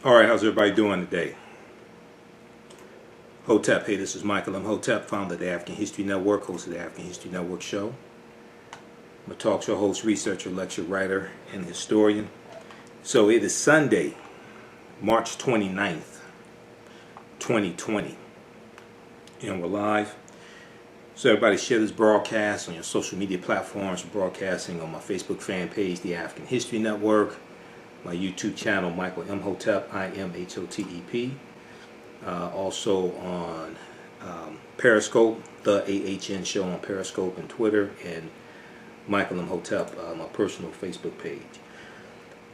Alright, how's everybody doing today? Hotep, hey, this is Michael Imhotep, founder of the African History Network, host of the African History Network show. I'm a talk show host, researcher, lecture writer, and historian. So it is Sunday, March 29th, 2020, and we're live. So everybody share this broadcast on your social media platforms. We're broadcasting on my Facebook fan page, the African History Network, my YouTube channel, Michael Imhotep, I-M-H-O-T-E-P. Also on Periscope, the AHN show on Periscope and Twitter, and Michael Imhotep, my personal Facebook page.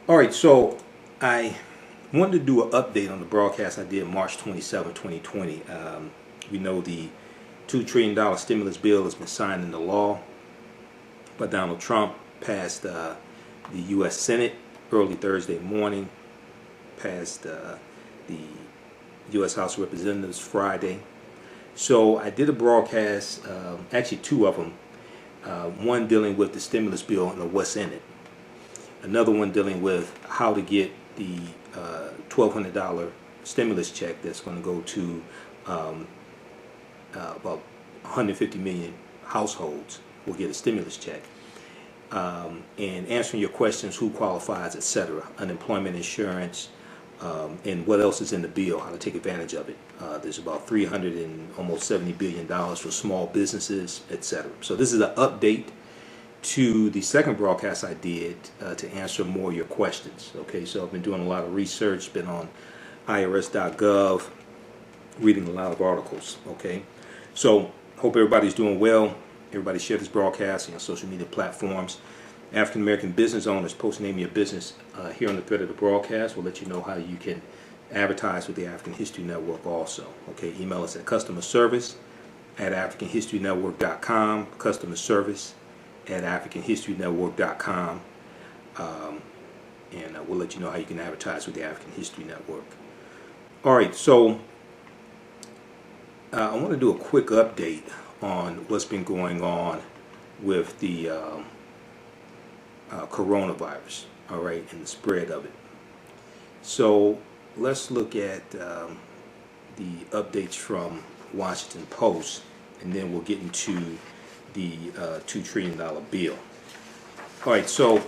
Alright, so I wanted to do an update on the broadcast I did March 27, 2020. We know the $2 trillion stimulus bill has been signed into law by Donald Trump, passed the U.S. Senate early Thursday morning, passed the U.S. House of Representatives Friday. So I did a broadcast, actually two of them, one dealing with the stimulus bill and what's in it, another one dealing with how to get the $1,200 stimulus check that's going to go to about 150 million households will get a stimulus check, and answering your questions, who qualifies, etc., unemployment insurance, and what else is in the bill, how to take advantage of it. There's about almost $70 billion for small businesses, etc. So this is an update to the second broadcast I did to answer more of your questions. Okay, so I've been doing a lot of research, been on irs.gov, reading a lot of articles. Okay, so hope everybody's doing well. Everybody share this broadcast on your social media platforms. African American business owners, post the name of your business here on the thread of the broadcast. We'll let you know how you can advertise with the African History Network also. Okay, email us at customerservice@africanhistorynetwork.com, customerservice@africanhistorynetwork.com, and we'll let you know how you can advertise with the African History Network. Alright, so I want to do a quick update on what's been going on with the coronavirus, all right, and the spread of it. So let's look at the updates from Washington Post, and then we'll get into the $2 trillion bill. All right, so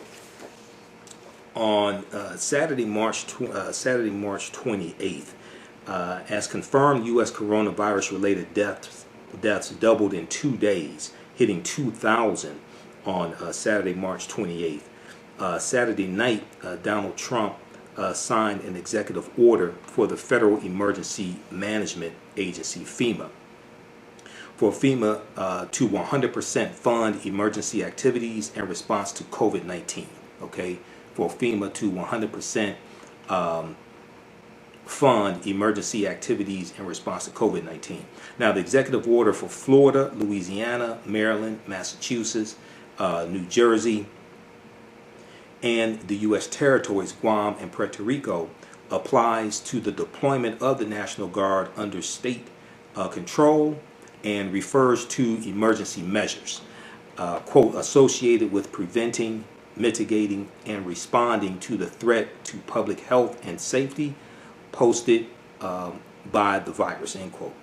on Saturday, March 28th, as confirmed, U.S. coronavirus-related deaths doubled in 2 days, hitting 2,000 on Saturday, March 28th. Saturday night, Donald Trump signed an executive order for the Federal Emergency Management Agency, FEMA, for FEMA to 100% fund emergency activities in response to COVID-19. Okay, for FEMA to 100% fund emergency activities in response to COVID-19. Now, the executive order for Florida, Louisiana, Maryland, Massachusetts, New Jersey, and the U.S. territories, Guam and Puerto Rico, applies to the deployment of the National Guard under state control and refers to emergency measures, quote, associated with preventing, mitigating, and responding to the threat to public health and safety posted by the virus, end quote.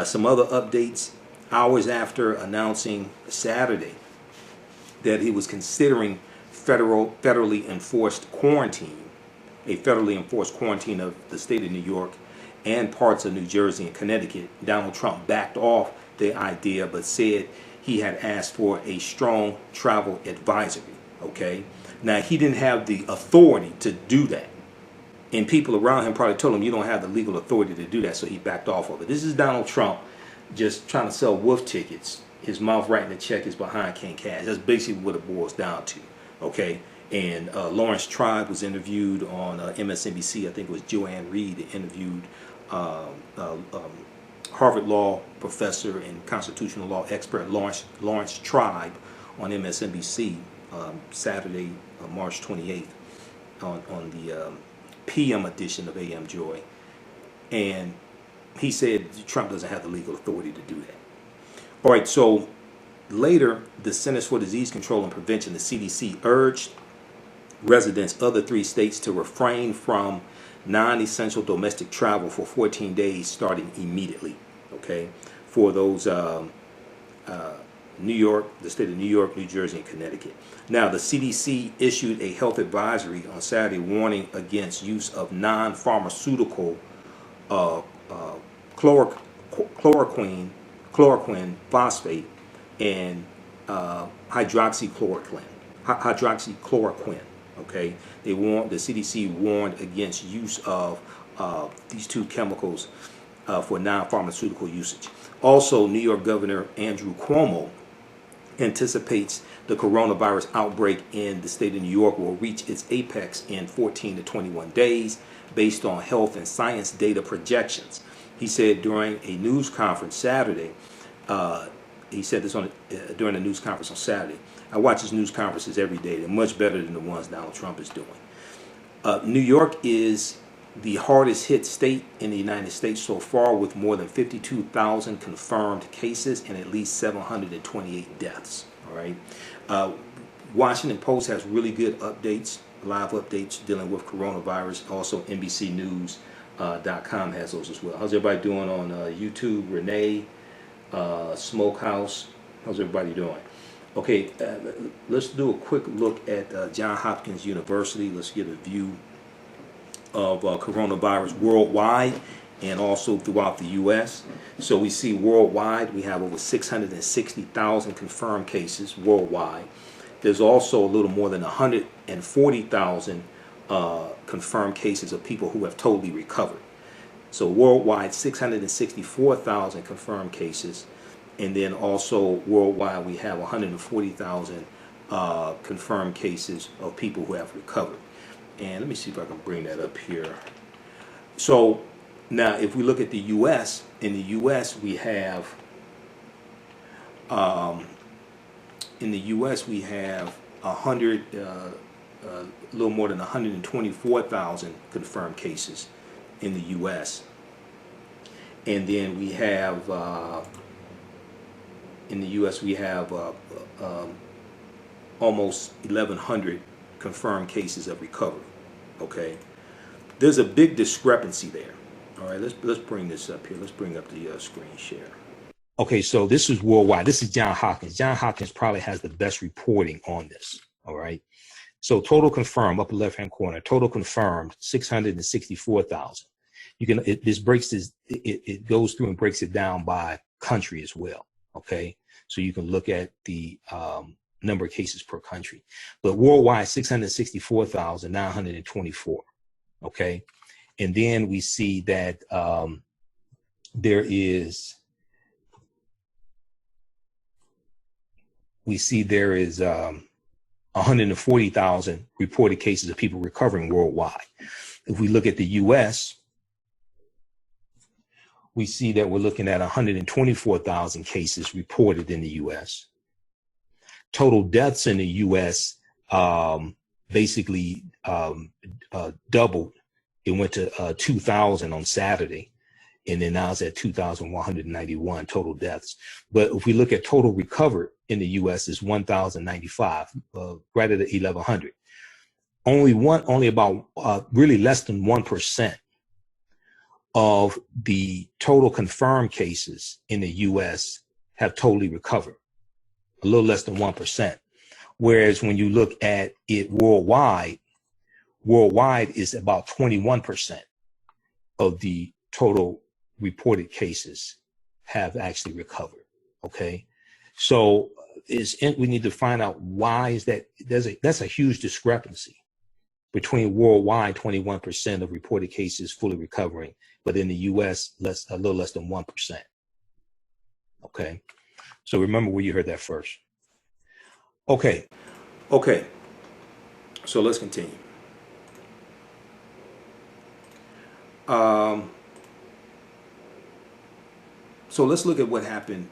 Some other updates: hours after announcing Saturday that he was considering federally enforced quarantine of the state of New York and parts of New Jersey and Connecticut, Donald Trump backed off the idea, but said he had asked for a strong travel advisory. Okay, now he didn't have the authority to do that, and people around him probably told him, you don't have the legal authority to do that, so he backed off of it. This is Donald Trump just trying to sell wolf tickets. His mouth writing the check, his behind can't cash. That's basically what it boils down to. Okay, and Lawrence Tribe was interviewed on MSNBC. I think it was Joanne Reed interviewed Harvard Law professor and constitutional law expert Lawrence Tribe on MSNBC Saturday, March 28th, on the PM edition of AM Joy, and he said Trump doesn't have the legal authority to do that. All right, so later, the Centers for Disease Control and Prevention, the CDC, urged residents of the 3 states to refrain from non-essential domestic travel for 14 days starting immediately. Okay, for those New York, the state of New York, New Jersey, and Connecticut. Now, the CDC issued a health advisory on Saturday warning against use of non-pharmaceutical uh, uh, chloroquine phosphate, and hydroxychloroquine. Okay, the CDC warned against use of these two chemicals for non-pharmaceutical usage. Also, New York Governor Andrew Cuomo anticipates the coronavirus outbreak in the state of New York will reach its apex in 14 to 21 days based on health and science data projections. He said during a news conference Saturday, during a news conference on Saturday. I watch his news conferences every day. They're much better than the ones Donald Trump is doing. New York is the hardest hit state in the United States so far, with more than 52,000 confirmed cases and at least 728 deaths. All right. Washington Post has really good updates, live updates dealing with coronavirus. Also, NBCnews.com has those as well. How's everybody doing on YouTube? Renee, Smokehouse. How's everybody doing? Okay, let's do a quick look at Johns Hopkins University. Let's get a view of coronavirus worldwide and also throughout the U.S. So we see worldwide we have over 660,000 confirmed cases worldwide. There's also a little more than 140,000 confirmed cases of people who have totally recovered. So worldwide, 664,000 confirmed cases. And then also worldwide, we have 140,000 confirmed cases of people who have recovered. And let me see if I can bring that up here. So now, if we look at the U.S., in the U.S. we have a little more than 124,000 confirmed cases in the U.S. And then we have in the U.S. we have almost 1,100 confirmed cases of recovery. Okay, there's a big discrepancy there. All right, let's bring this up here. Let's bring up the screen share. Okay, so this is worldwide. This is Johns Hopkins. Johns Hopkins probably has the best reporting on this. All right, so total confirmed, upper left-hand corner, total confirmed 664,000. You can it goes through and breaks it down by country as well. Okay, so you can look at the number of cases per country, but worldwide 664,924. Okay, and then we see that there is 140,000 reported cases of people recovering worldwide. If we look at the U.S., we see that we're looking at 124,000 cases reported in the U.S. Total deaths in the U.S. Basically doubled. It went to 2,000 on Saturday, and then now it's at 2,191 total deaths. But if we look at total recovered in the U.S. is 1,095, right at 1,100. Only about really less than 1% of the total confirmed cases in the U.S. have totally recovered, a little less than 1%. Whereas when you look at it worldwide is about 21% of the total reported cases have actually recovered. Okay, so we need to find out why is that. That's a huge discrepancy between worldwide 21% of reported cases fully recovering, but in the U.S. a little less than 1%. Okay, so remember where you heard that first. Okay, so let's continue. So let's look at what happened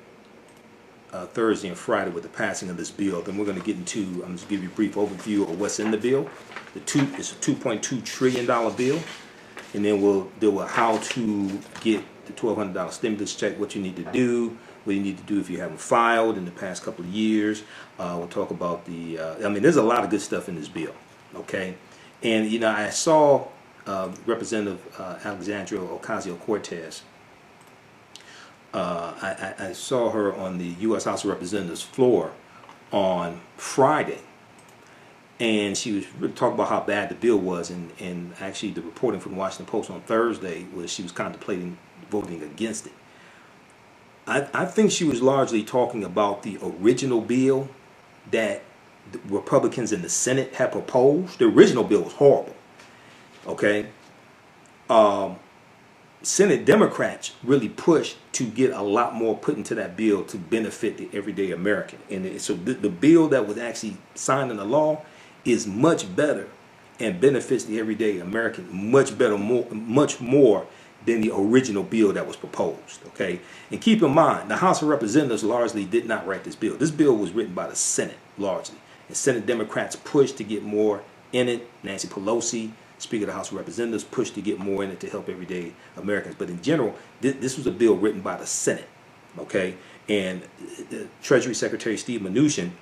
Thursday and Friday with the passing of this bill. Then we're going to get into, I'm going to give you a brief overview of what's in the bill. It's a $2.2 trillion bill. And then we'll deal with how to get the $1,200 stimulus check, what you need to do, what you need to do if you haven't filed in the past couple of years. We'll talk about there's a lot of good stuff in this bill. Okay. And, I saw Representative Alexandria Ocasio-Cortez. I saw her on the U.S. House of Representatives floor on Friday, and she was really talking about how bad the bill was, and actually the reporting from the Washington Post on Thursday was she was contemplating voting against it. I think she was largely talking about the original bill that the Republicans in the Senate had proposed. The original bill was horrible. Okay. Senate Democrats really pushed to get a lot more put into that bill to benefit the everyday American. And so the bill that was actually signed into law is much better and benefits the everyday American much better, much more than the original bill that was proposed. Okay, and keep in mind, the House of Representatives largely did not write this bill. This bill was written by the Senate largely, and Senate Democrats pushed to get more in it. Nancy Pelosi, Speaker of the House of Representatives, pushed to get more in it to help everyday Americans. But in general, this was a bill written by the Senate. Okay, and Treasury Secretary Steve Mnuchin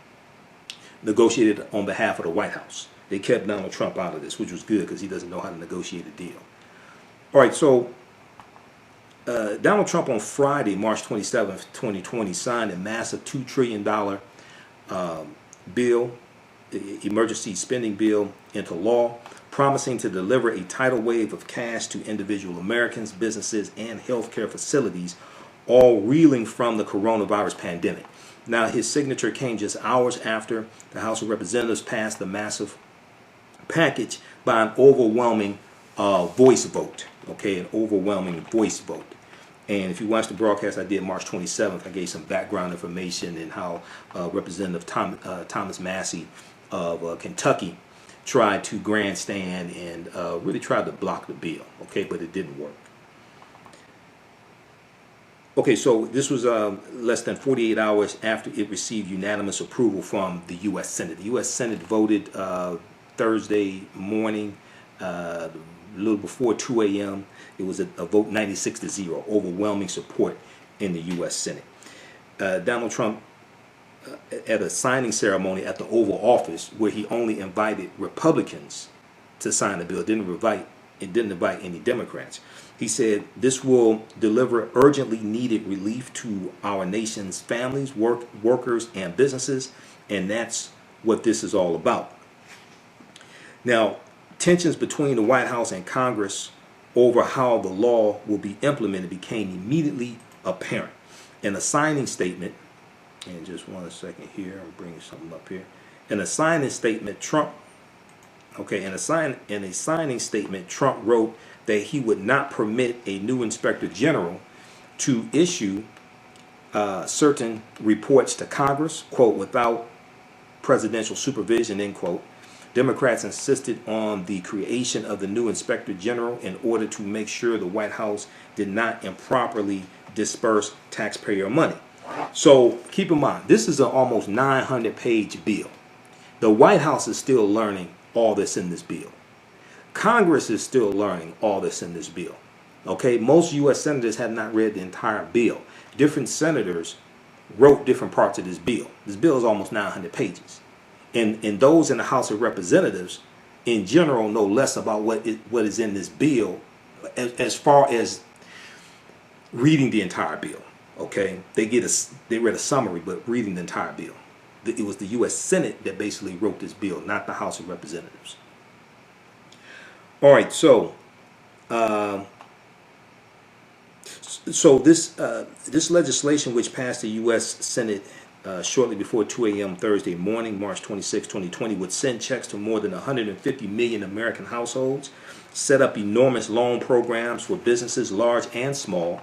negotiated on behalf of the White House. They kept Donald Trump out of this, which was good because he doesn't know how to negotiate a deal. All right, so Donald Trump on Friday, March 27th, 2020, signed a massive $2 trillion bill, emergency spending bill, into law, promising to deliver a tidal wave of cash to individual Americans, businesses, and healthcare facilities, all reeling from the coronavirus pandemic. Now, his signature came just hours after the House of Representatives passed the massive package by an overwhelming voice vote. Okay, an overwhelming voice vote. And if you watch the broadcast I did March 27th, I gave some background information and how Representative Thomas Massey of Kentucky tried to grandstand and really tried to block the bill. Okay, but it didn't work. Okay, so this was less than 48 hours after it received unanimous approval from the U.S. Senate. The U.S. Senate voted Thursday morning, a little before 2 a.m. It was a vote 96-0, overwhelming support in the U.S. Senate. Donald Trump, at a signing ceremony at the Oval Office, where he only invited Republicans to sign the bill, didn't invite any Democrats. He said this will deliver urgently needed relief to our nation's families, workers, and businesses, and that's what this is all about. Now, tensions between the White House and Congress over how the law will be implemented became immediately apparent. In a signing statement, and just 1 second here, I'm bringing something up here. In a signing statement, Trump wrote that he would not permit a new inspector general to issue certain reports to Congress, quote, without presidential supervision, end quote. Democrats insisted on the creation of the new inspector general in order to make sure the White House did not improperly disperse taxpayer money. So keep in mind, this is an almost 900-page bill. The White House is still learning all this in this bill. Congress is still learning all this in this bill. Okay, most U.S. senators have not read the entire bill. Different senators wrote different parts of this bill. This bill is almost 900 pages. And those in the House of Representatives, in general, know less about what is in this bill as far as reading the entire bill. Okay, they read a summary, but reading the entire bill. It was the U.S. Senate that basically wrote this bill, not the House of Representatives. All right, so this legislation, which passed the U.S. Senate shortly before 2 a.m. Thursday morning, March 26, 2020, would send checks to more than 150 million American households, set up enormous loan programs for businesses large and small.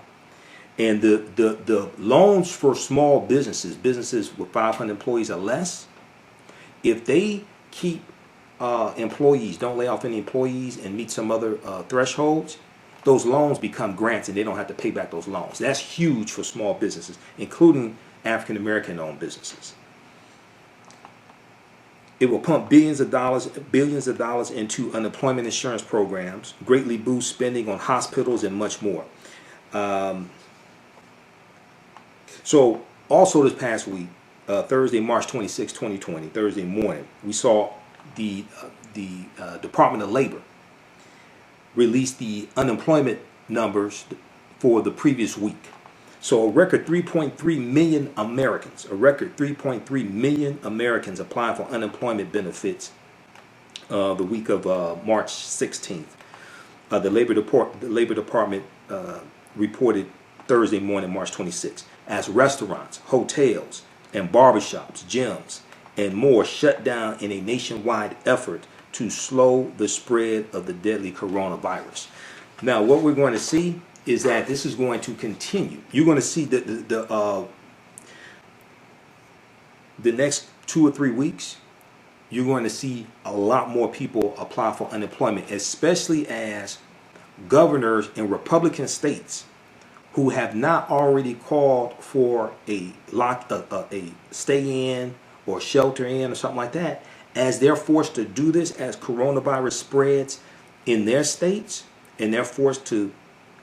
And the loans for small businesses with 500 employees or less, if they keep employees, don't lay off any employees and meet some other thresholds, those loans become grants and they don't have to pay back those loans. That's huge for small businesses, including African American owned businesses. It will pump billions of dollars into unemployment insurance programs, greatly boost spending on hospitals and much more. So also this past week, Thursday, March 26, 2020, Thursday morning, we saw the Department of Labor released the unemployment numbers for the previous week. So a record 3.3 million Americans, applied for unemployment benefits the week of March 16th. The Labor Department reported Thursday morning, March 26th, as restaurants, hotels, and barbershops, gyms, and more shut down in a nationwide effort to slow the spread of the deadly coronavirus. Now, what we're going to see is that this is going to continue. You're going to see the next 2 or 3 weeks, you're going to see a lot more people apply for unemployment, especially as governors in Republican states who have not already called for a stay in or shelter in or something like that, as they're forced to do this as coronavirus spreads in their states, and they're forced to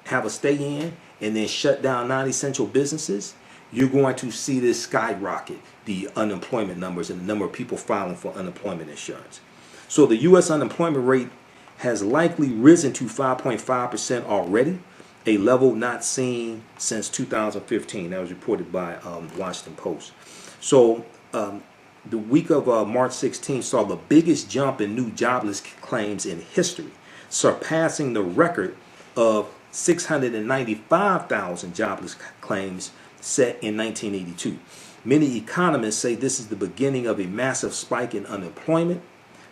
have a stay in and then shut down non-essential businesses, you're going to see this skyrocket, the unemployment numbers and the number of people filing for unemployment insurance. So the U.S. unemployment rate has likely risen to 5.5% already, a level not seen since 2015. That was reported by Washington Post. So the week of March 16th saw the biggest jump in new jobless claims in history, surpassing the record of 695,000 jobless claims set in 1982. Many economists say this is the beginning of a massive spike in unemployment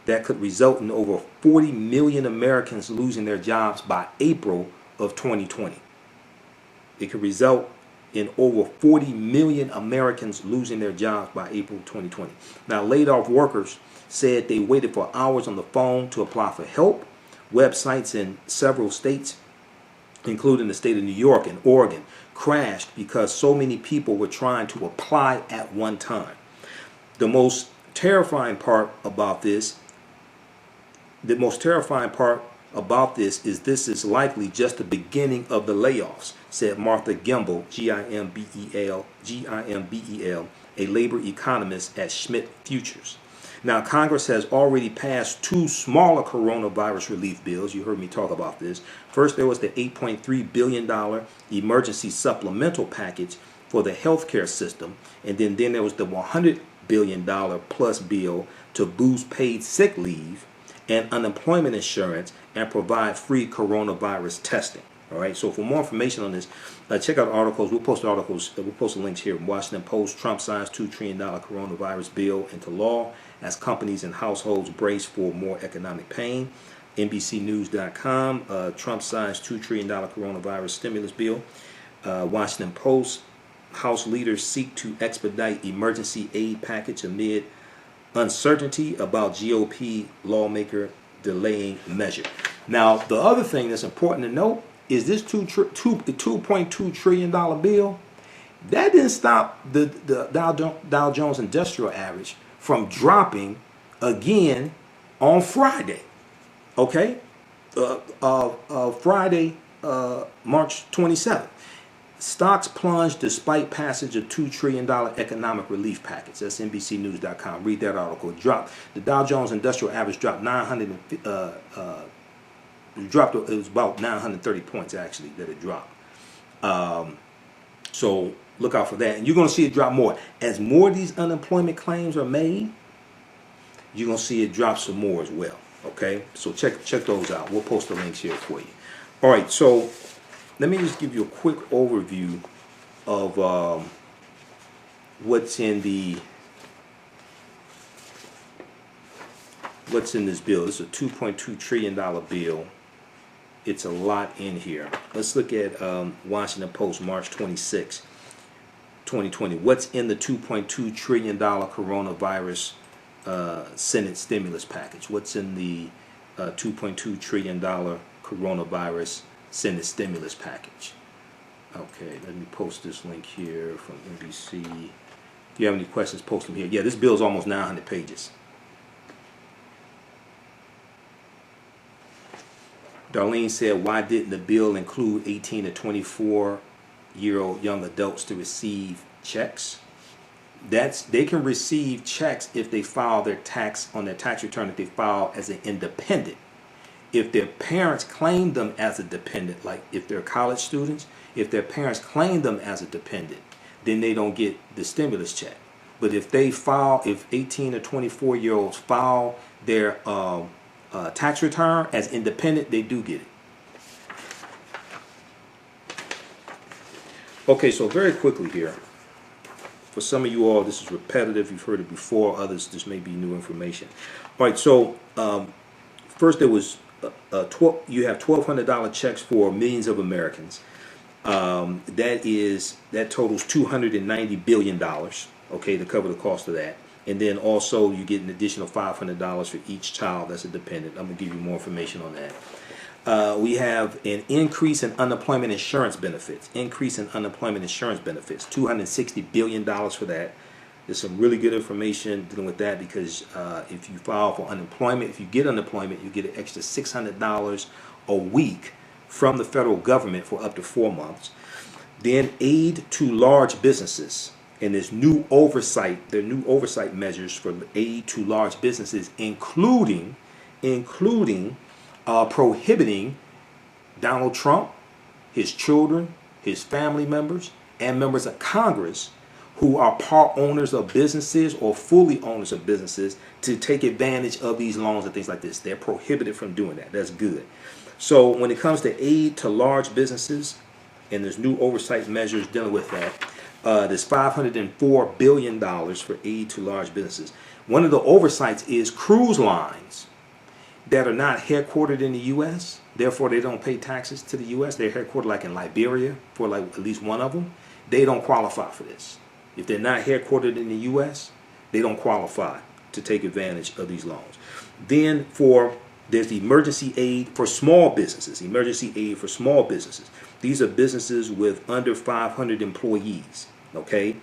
that could result in over 40 million Americans losing their jobs by April of 2020. It could result in over 40 million Americans losing their jobs by April 2020. Now, laid off workers said they waited for hours on the phone to apply for help. Websites in several states, including the state of New York and Oregon, crashed because so many people were trying to apply at one time. The most terrifying part about this is this is likely just the beginning of the layoffs, said Martha Gimbel, Gimbel, a labor economist at Schmidt Futures. Now, Congress has already passed 2 smaller coronavirus relief bills. You heard me talk about this. First, there was the $8.3 billion emergency supplemental package for the healthcare system. And then there was the $100 billion plus bill to boost paid sick leave and unemployment insurance and provide free coronavirus testing. All right. So for more information on this, check out articles. We'll post the links here. Washington Post: Trump signs $2 trillion coronavirus bill into law as companies and households brace for more economic pain. NBCnews.com: Trump signs $2 trillion coronavirus stimulus bill. Washington Post: House leaders seek to expedite emergency aid package amid uncertainty about GOP lawmaker delaying measure. Now, the other thing that's important to note is this $2.2 trillion bill, that didn't stop the Dow Jones Industrial Average from dropping again on Friday. Okay? Friday, March 27th. Stocks plunged despite passage of $2 trillion economic relief package. That's NBCnews.com. Read that article. It dropped. The Dow Jones Industrial Average dropped it was about 930 points actually that it dropped. So look out for that. And you're going to see it drop more. As more of these unemployment claims are made, you're going to see it drop some more as well. Okay? So check those out. We'll post the links here for you. All right, so let me just give you a quick overview of what's in this bill. This is a $2.2 trillion bill. It's a lot in here. Let's look at Washington Post, March 26, 2020. What's in the $2.2 trillion coronavirus Senate stimulus package? What's in the $2.2 trillion coronavirus Senate stimulus package? Okay, let me post this link here from NBC. If you have any questions, post them here. Yeah, this bill is almost 900 pages. Darlene said, why didn't the bill include 18 to 24-year-old young adults to receive checks? They can receive checks if they file their tax on their tax return if they file as an independent. If their parents claim them as a dependent, like if they're college students, if their parents claim them as a dependent, then they don't get the stimulus check. But if they file, if 18 or 24-year-olds file their tax return as independent, they do get it. Okay, so very quickly here, for some of you all, this is repetitive. You've heard it before. Others, this may be new information. All right, so first there was you have $1,200 checks for millions of Americans. That totals $290 billion. Okay, to cover the cost of that. And then also you get an additional $500 for each child that's a dependent. I'm gonna give you more information on that. We have an increase in unemployment insurance benefits. Increase in unemployment insurance benefits. $260 billion for that. There's some really good information dealing with that because if you file for unemployment, if you get unemployment, you get an extra $600 a week from the federal government for up to 4 months. Then aid to large businesses. And there's new oversight. There are new oversight measures for aid to large businesses, including prohibiting Donald Trump, his children, his family members, and members of Congress who are part owners of businesses or fully owners of businesses to take advantage of these loans and things like this. They're prohibited from doing that. That's good. So when it comes to aid to large businesses, and there's new oversight measures dealing with that, there's $504 billion for aid to large businesses. One of the oversights is cruise lines that are not headquartered in the U.S., therefore they don't pay taxes to the U.S. They're headquartered like in Liberia, for like at least one of them. They don't qualify for this. If they're not headquartered in the U.S., they don't qualify to take advantage of these loans. Then there's the emergency aid for small businesses. Emergency aid for small businesses. These are businesses with under 500 employees. Okay,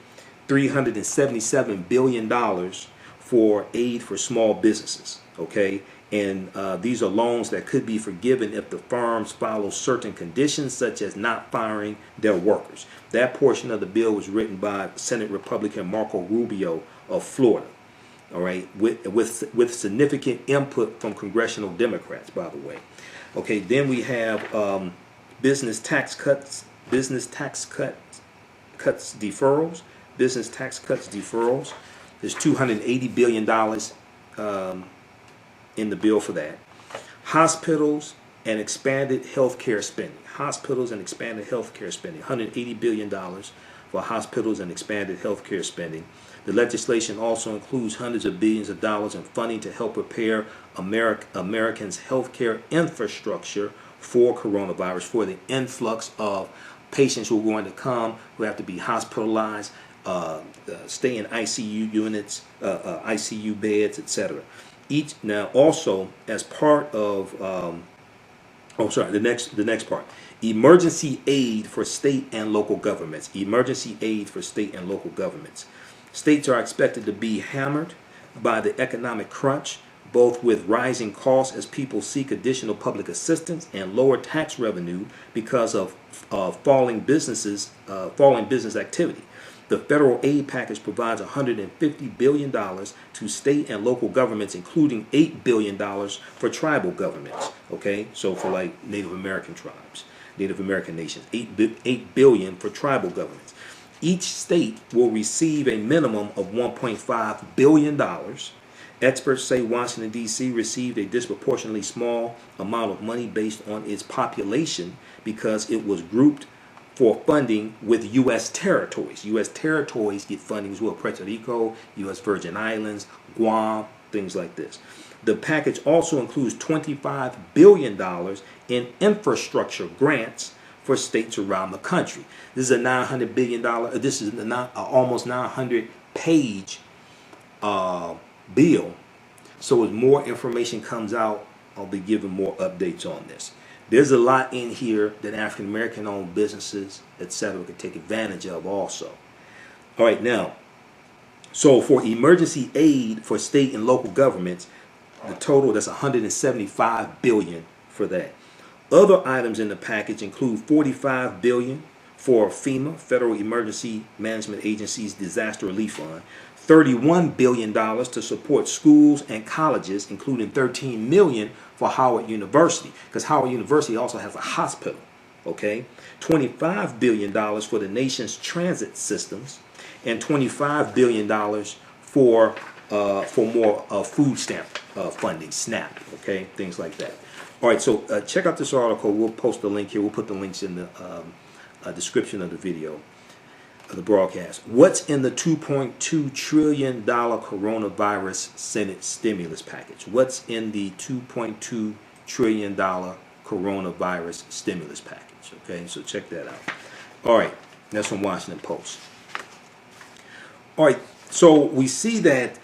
$377 billion for aid for small businesses. Okay, and these are loans that could be forgiven if the firms follow certain conditions, such as not firing their workers. That portion of the bill was written by Senate Republican Marco Rubio of Florida. All right, with significant input from congressional Democrats, by the way. Okay, then we have business tax cuts deferrals. Business tax cuts deferrals. There's $280 billion in the bill for that. Hospitals and expanded health care spending. Hospitals and expanded health care spending. $180 billion for hospitals and expanded health care spending. The legislation also includes hundreds of billions of dollars in funding to help prepare Americans' healthcare infrastructure for coronavirus, for the influx of patients who are going to come, who have to be hospitalized, stay in ICU units, ICU beds, etc. Now also as part of the next part, emergency aid for state and local governments. Emergency aid for state and local governments. States are expected to be hammered by the economic crunch, both with rising costs as people seek additional public assistance and lower tax revenue because of falling business activity. The federal aid package provides $150 billion to state and local governments, including $8 billion for tribal governments. Okay, so for like Native American tribes, Native American nations, $8 billion for tribal governments. Each state will receive a minimum of $1.5 billion. Experts say Washington, D.C. received a disproportionately small amount of money based on its population because it was grouped for funding with U.S. territories. U.S. territories get funding as well. Puerto Rico, U.S. Virgin Islands, Guam, things like this. The package also includes $25 billion in infrastructure grants for states around the country. This is a $900 billion, this is almost 900-page bill. So as more information comes out, I'll be giving more updates on this. There's a lot in here that African American owned businesses, etc., can take advantage of also. All right, now, so for emergency aid for state and local governments, the total, that's $175 billion for that. Other items in the package include $45 billion for FEMA, Federal Emergency Management Agency's Disaster Relief Fund, $31 billion to support schools and colleges, including $13 million for Howard University, because Howard University also has a hospital. Okay, $25 billion for the nation's transit systems, and $25 billion for more food stamp funding, SNAP. Okay, things like that. All right, so check out this article. We'll post the link here. We'll put the links in the description of the video, of the broadcast. What's in the $2.2 trillion coronavirus Senate stimulus package? What's in the $2.2 trillion coronavirus stimulus package? Okay, so check that out. All right, that's from Washington Post. All right, so we see that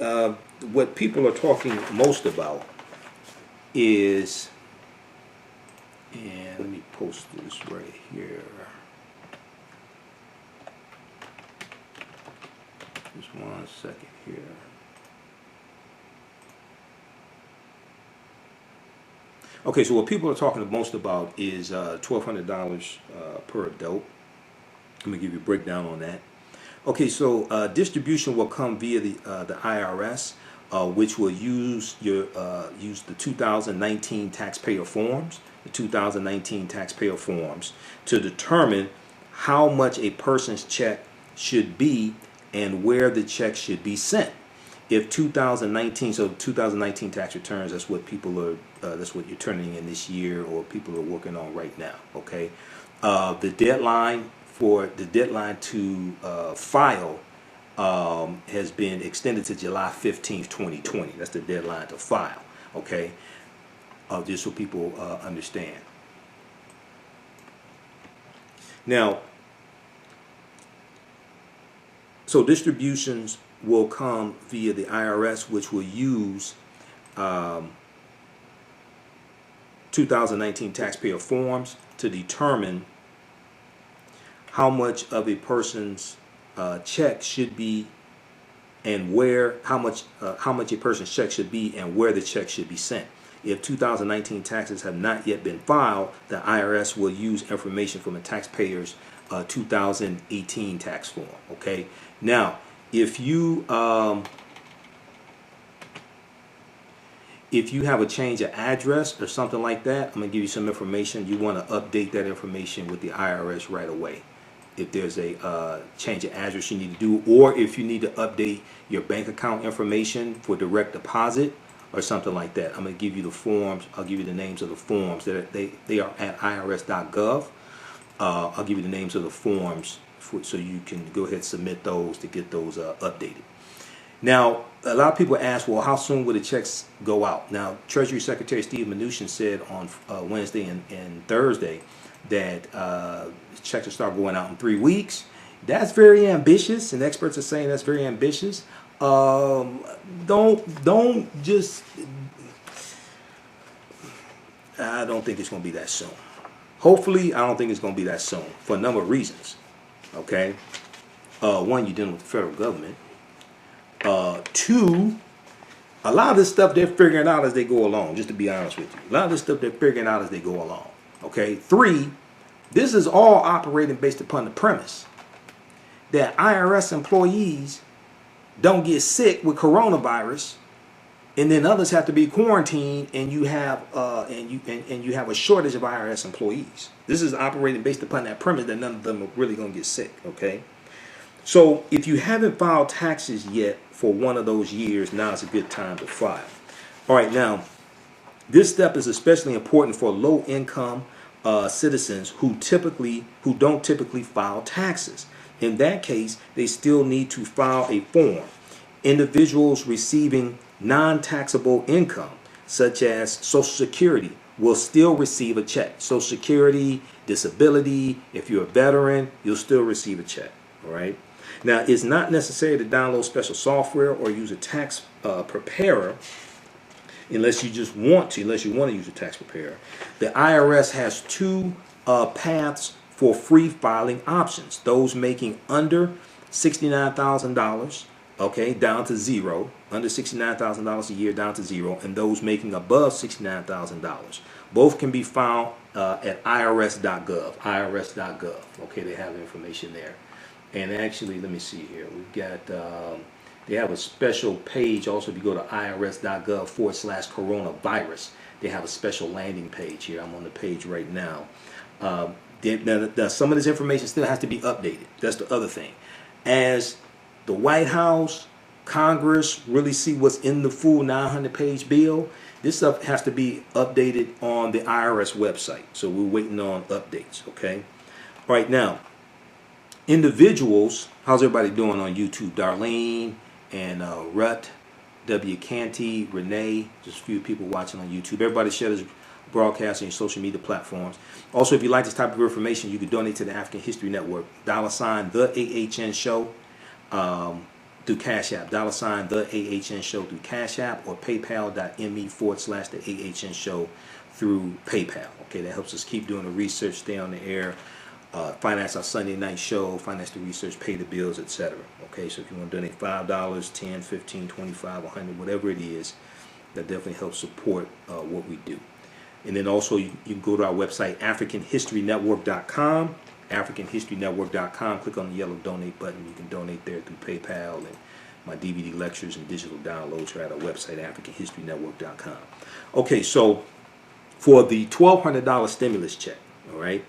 what people are talking most about is, and let me post this right here. Just 1 second here. Okay, so what people are talking the most about is $1,200 per adult. Let me give you a breakdown on that. Okay, so distribution will come via the IRS, which will use the 2019 taxpayer forms, to determine how much a person's check should be and where the check should be sent. If 2019, so 2019 tax returns, that's what people are, that's what you're turning in this year, or people are working on right now. Okay, the deadline to file has been extended to July 15th, 2020. That's the deadline to file. Okay, just so people understand. Now, so distributions will come via the IRS, which will use 2019 taxpayer forms to determine how much of a person's check should be, and where how much a person's check should be and where the check should be sent. If 2019 taxes have not yet been filed, the IRS will use information from the taxpayer's 2018 tax form. Okay. Now, if you have a change of address or something like that, I'm going to give you some information. You want to update that information with the IRS right away. If there's a change of address you need to do, or if you need to update your bank account information for direct deposit or something like that, I'm going to give you the forms. I'll give you the names of the forms. They are at irs.gov. I'll give you the names of the forms so you can go ahead and submit those to get those updated. Now, a lot of people ask, well, how soon will the checks go out? Now, Treasury Secretary Steve Mnuchin said on Wednesday and Thursday that checks will start going out in 3 weeks. That's very ambitious, and experts are saying that's very ambitious. Don't just. I don't think it's going to be that soon. Hopefully, I don't think it's going to be that soon for a number of reasons. Okay, one, you're dealing with the federal government. Two, a lot of this stuff they're figuring out as they go along. Just to be honest with you, a lot of this stuff they're figuring out as they go along. Okay. Three, this is all operating based upon the premise that IRS employees don't get sick with coronavirus, and then others have to be quarantined, and you have you have a shortage of IRS employees. This is operating based upon that premise that none of them are really going to get sick. Okay, so if you haven't filed taxes yet for one of those years, now is a good time to file. All right, now this step is especially important for low-income citizens who don't typically file taxes. In that case, they still need to file a form. Individuals receiving non-taxable income, such as Social Security, will still receive a check. Social Security, disability, if you're a veteran, you'll still receive a check. All right. Now, it's not necessary to download special software or use a tax preparer unless you want to use a tax preparer. The IRS has two paths for free filing options. Those making under $69,000, okay, down to zero, under $69,000 a year down to zero, and those making above $69,000. Both can be found at irs.gov. Okay, they have information there. And actually, let me see here. We've got They have a special page. Also, if you go to irs.gov/coronavirus, they have a special landing page here. I'm on the page right now. Some of this information still has to be updated. That's the other thing. As the White House, Congress really see what's in the full 900-page bill, this stuff has to be updated on the IRS website. So we're waiting on updates, okay? All right, now, individuals, how's everybody doing on YouTube? Darlene and Rut, W. Canty, Renee, just a few people watching on YouTube. Everybody share this broadcast on your social media platforms. Also, if you like this type of information, you can donate to the African History Network. $, the AHN show through Cash App. $, the AHN show through Cash App, or paypal.me/the AHN show through PayPal. Okay, that helps us keep doing the research, stay on the air, finance our Sunday night show, finance the research, pay the bills, etc. Okay, so if you want to donate $5, $10, $15, $25, $100, whatever it is, that definitely helps support what we do. And then also you can go to our website, AfricanHistoryNetwork.com, AfricanHistoryNetwork.com. Click on the yellow donate button. You can donate there through PayPal, and my DVD lectures and digital downloads are at our website, AfricanHistoryNetwork.com. Okay, so for the $1,200 stimulus check, all right,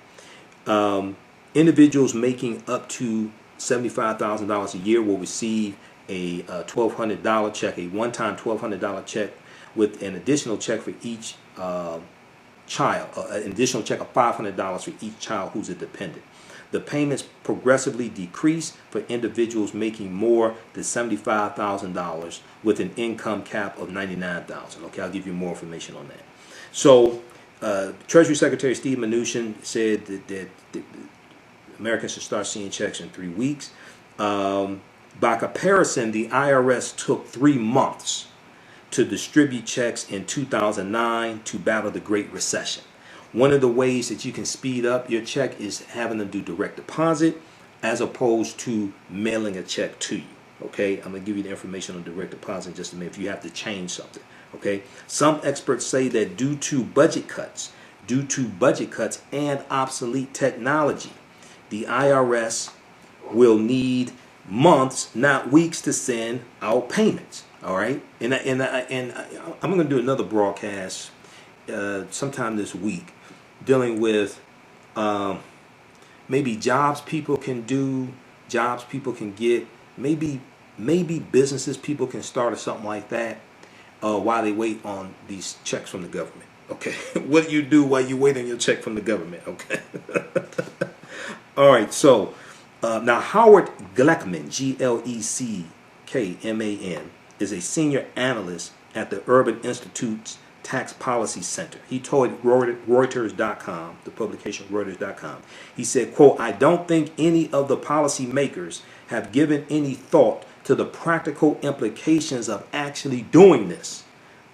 individuals making up to $75,000 a year will receive a $1,200 check, a one-time $1,200 check, with an additional check for each child, an additional check of $500 for each child who's a dependent. The payments progressively decrease for individuals making more than $75,000 with an income cap of $99,000. Okay, I'll give you more information on that. So, Treasury Secretary Steve Mnuchin said that Americans should start seeing checks in 3 weeks. By comparison, the IRS took 3 months to distribute checks in 2009 to battle the Great Recession. One of the ways that you can speed up your check is having them do direct deposit as opposed to mailing a check to you. Okay, I'm going to give you the information on direct deposit in just a minute if you have to change something. Okay, some experts say that due to budget cuts and obsolete technology, the IRS will need months, not weeks, to send out payments. All right, and I'm going to do another broadcast sometime this week dealing with maybe jobs people can do, jobs people can get, maybe businesses people can start or something like that while they wait on these checks from the government. Okay, what do you do while you wait on your check from the government? Okay. All right, so now Howard Gleckman, Gleckman, is a senior analyst at the Urban Institute's Tax Policy Center. He told Reuters.com, the publication Reuters.com, he said, quote, "I don't think any of the policy makers have given any thought to the practical implications of actually doing this.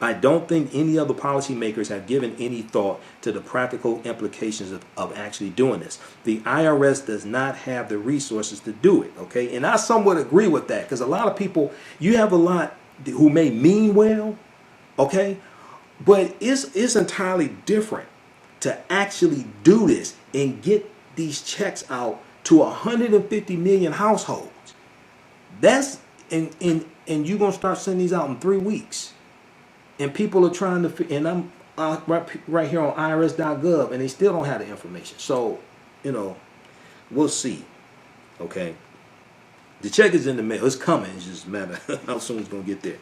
I don't think any of the policymakers have given any thought to the practical implications of actually doing this. The IRS does not have the resources to do it." Okay, and I somewhat agree with that, because a lot of people, you have a lot who may mean well, okay, but it's entirely different to actually do this and get these checks out to 150 million households. That's and you're gonna start sending these out in 3 weeks. And people are trying to, and I'm right here on irs.gov, and they still don't have the information. So, we'll see. Okay. The check is in the mail. It's coming. It's just a matter of how soon it's going to get there.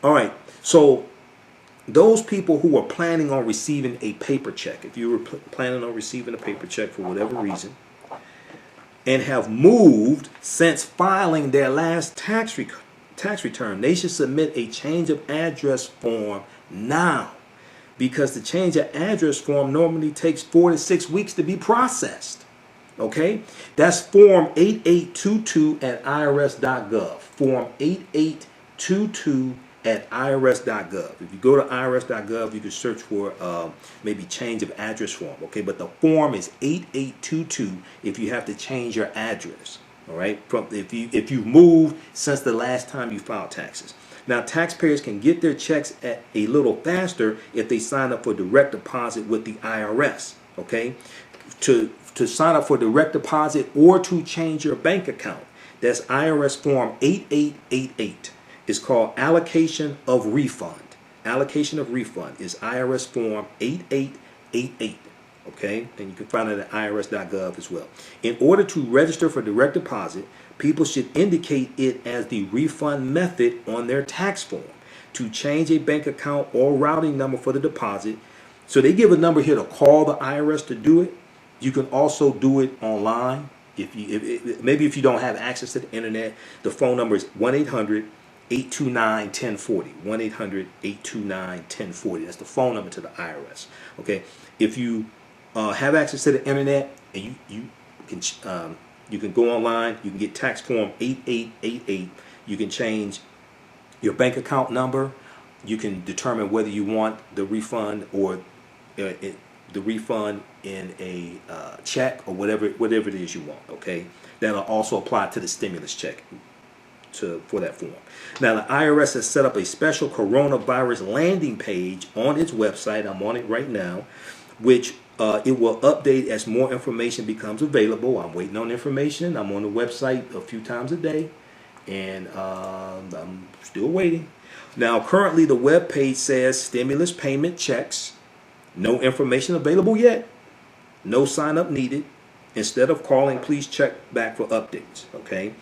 All right. So, those people who are planning on receiving a paper check, if you were planning on receiving a paper check for whatever reason, and have moved since filing their last tax return, they should submit a change of address form now, because the change of address form normally takes 4 to 6 weeks to be processed. Okay, that's form 8822 at irs.gov. Form 8822 at irs.gov. If you go to irs.gov, you can search for maybe change of address form. Okay, but the form is 8822 if you have to change your address. All right, if you've moved since the last time you filed taxes. Now, taxpayers can get their checks a little faster if they sign up for direct deposit with the IRS. Okay, to sign up for direct deposit or to change your bank account, that's IRS form 8888. It's called allocation of refund. Allocation of refund is IRS form 8888. Okay, and you can find it at irs.gov as well. In order to register for direct deposit, people should indicate it as the refund method on their tax form. To change a bank account or routing number for the deposit, so they give a number here to call the IRS to do it. You can also do it online. Maybe if you don't have access to the internet, the phone number is 1-800-829-1040. 1-800-829-1040. That's the phone number to the IRS. Okay, if you have access to the internet and you can go online, you can get tax form 8888. You can change your bank account number. You can determine whether you want the refund or the refund in a check or whatever it is you want. Okay, that'll also apply to the stimulus check for that form. Now the IRS has set up a special coronavirus landing page on its website. I'm on it right now, which it will update as more information becomes available. I'm waiting on information. I'm on the website a few times a day, and I'm still waiting. Now, currently, the web page says stimulus payment checks. No information available yet. No sign up needed. Instead of calling, please check back for updates. Okay.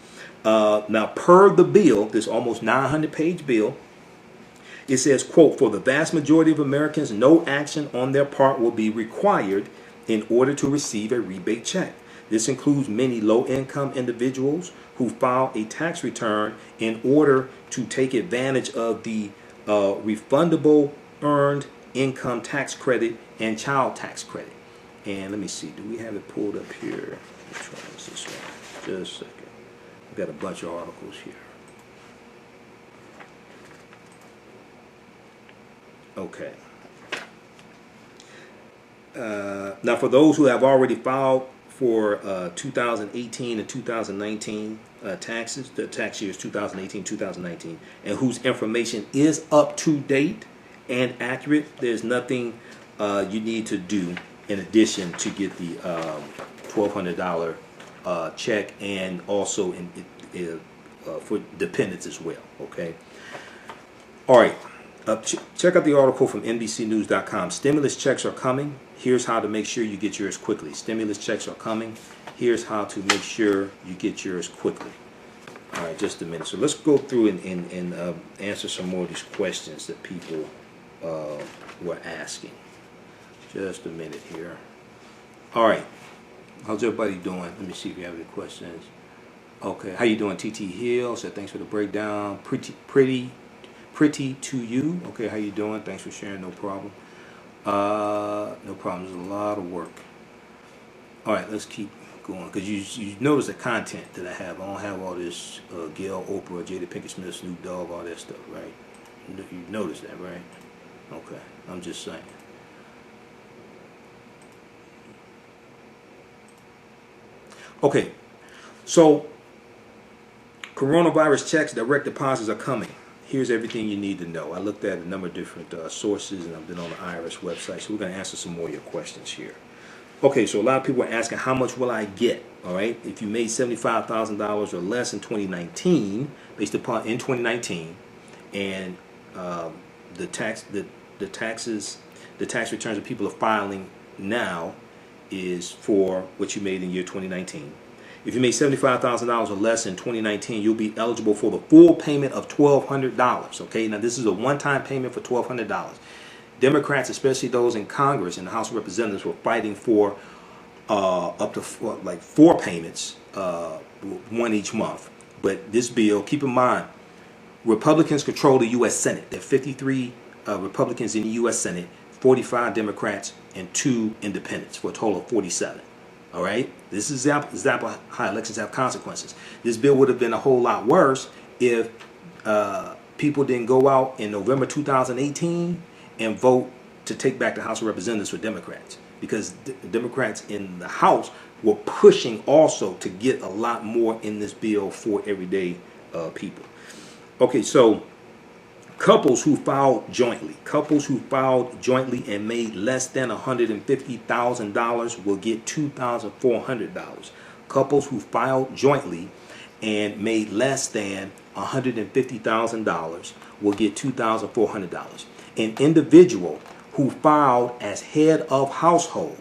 Now, per the bill, this almost 900-page bill, it says, quote, for the vast majority of Americans, no action on their part will be required in order to receive a rebate check. This includes many low-income individuals who file a tax return in order to take advantage of the refundable earned income tax credit and child tax credit. And let me see, do we have it pulled up here? Which one is this one? Just a second. We've got a bunch of articles here. Okay. Now, for those who have already filed for 2018 and 2019 taxes, the tax years 2018, 2019, and whose information is up to date and accurate, there's nothing you need to do in addition to get the $1,200 check, and also for dependents as well. Okay. All right. Check out the article from NBCnews.com. Stimulus checks are coming. Here's how to make sure you get yours quickly. Stimulus checks are coming. Here's how to make sure you get yours quickly. All right, just a minute. So let's go through and answer some more of these questions that people were asking. Just a minute here. All right. How's everybody doing? Let me see if you have any questions. Okay. How you doing, TT Hill? Said thanks for the breakdown. Pretty to you. Okay, how you doing? Thanks for sharing. No problem. No problem. There's a lot of work. All right, let's keep going, because you notice the content that I have. I don't have all this Gail, Oprah, Jada Pinkett Smith, Snoop Dogg, all that stuff, right? You notice that, right? Okay, I'm just saying. Okay, so coronavirus checks, direct deposits are coming. Here's everything you need to know. I looked at a number of different sources, and I've been on the IRS website, so we're going to answer some more of your questions here. Okay, so a lot of people are asking, how much will I get? All right, if you made $75,000 or less in 2019, based upon in 2019, and the tax returns that people are filing now is for what you made in year 2019. If you made $75,000 or less in 2019, you'll be eligible for the full payment of $1,200. Okay, now this is a one-time payment for $1,200. Democrats, especially those in Congress and the House of Representatives, were fighting for up to four payments, one each month. But this bill, keep in mind, Republicans control the U.S. Senate. There are 53 Republicans in the U.S. Senate, 45 Democrats, and 2 independents, for a total of 47. All right, this is example how elections have consequences. This bill would have been a whole lot worse if people didn't go out in November 2018 and vote to take back the House of Representatives for Democrats, because Democrats in the House were pushing also to get a lot more in this bill for everyday people. Okay, so couples who filed jointly and made less than $150,000 will get $2,400. Couples who filed jointly and made less than $150,000 will get $2,400. An individual who filed as head of household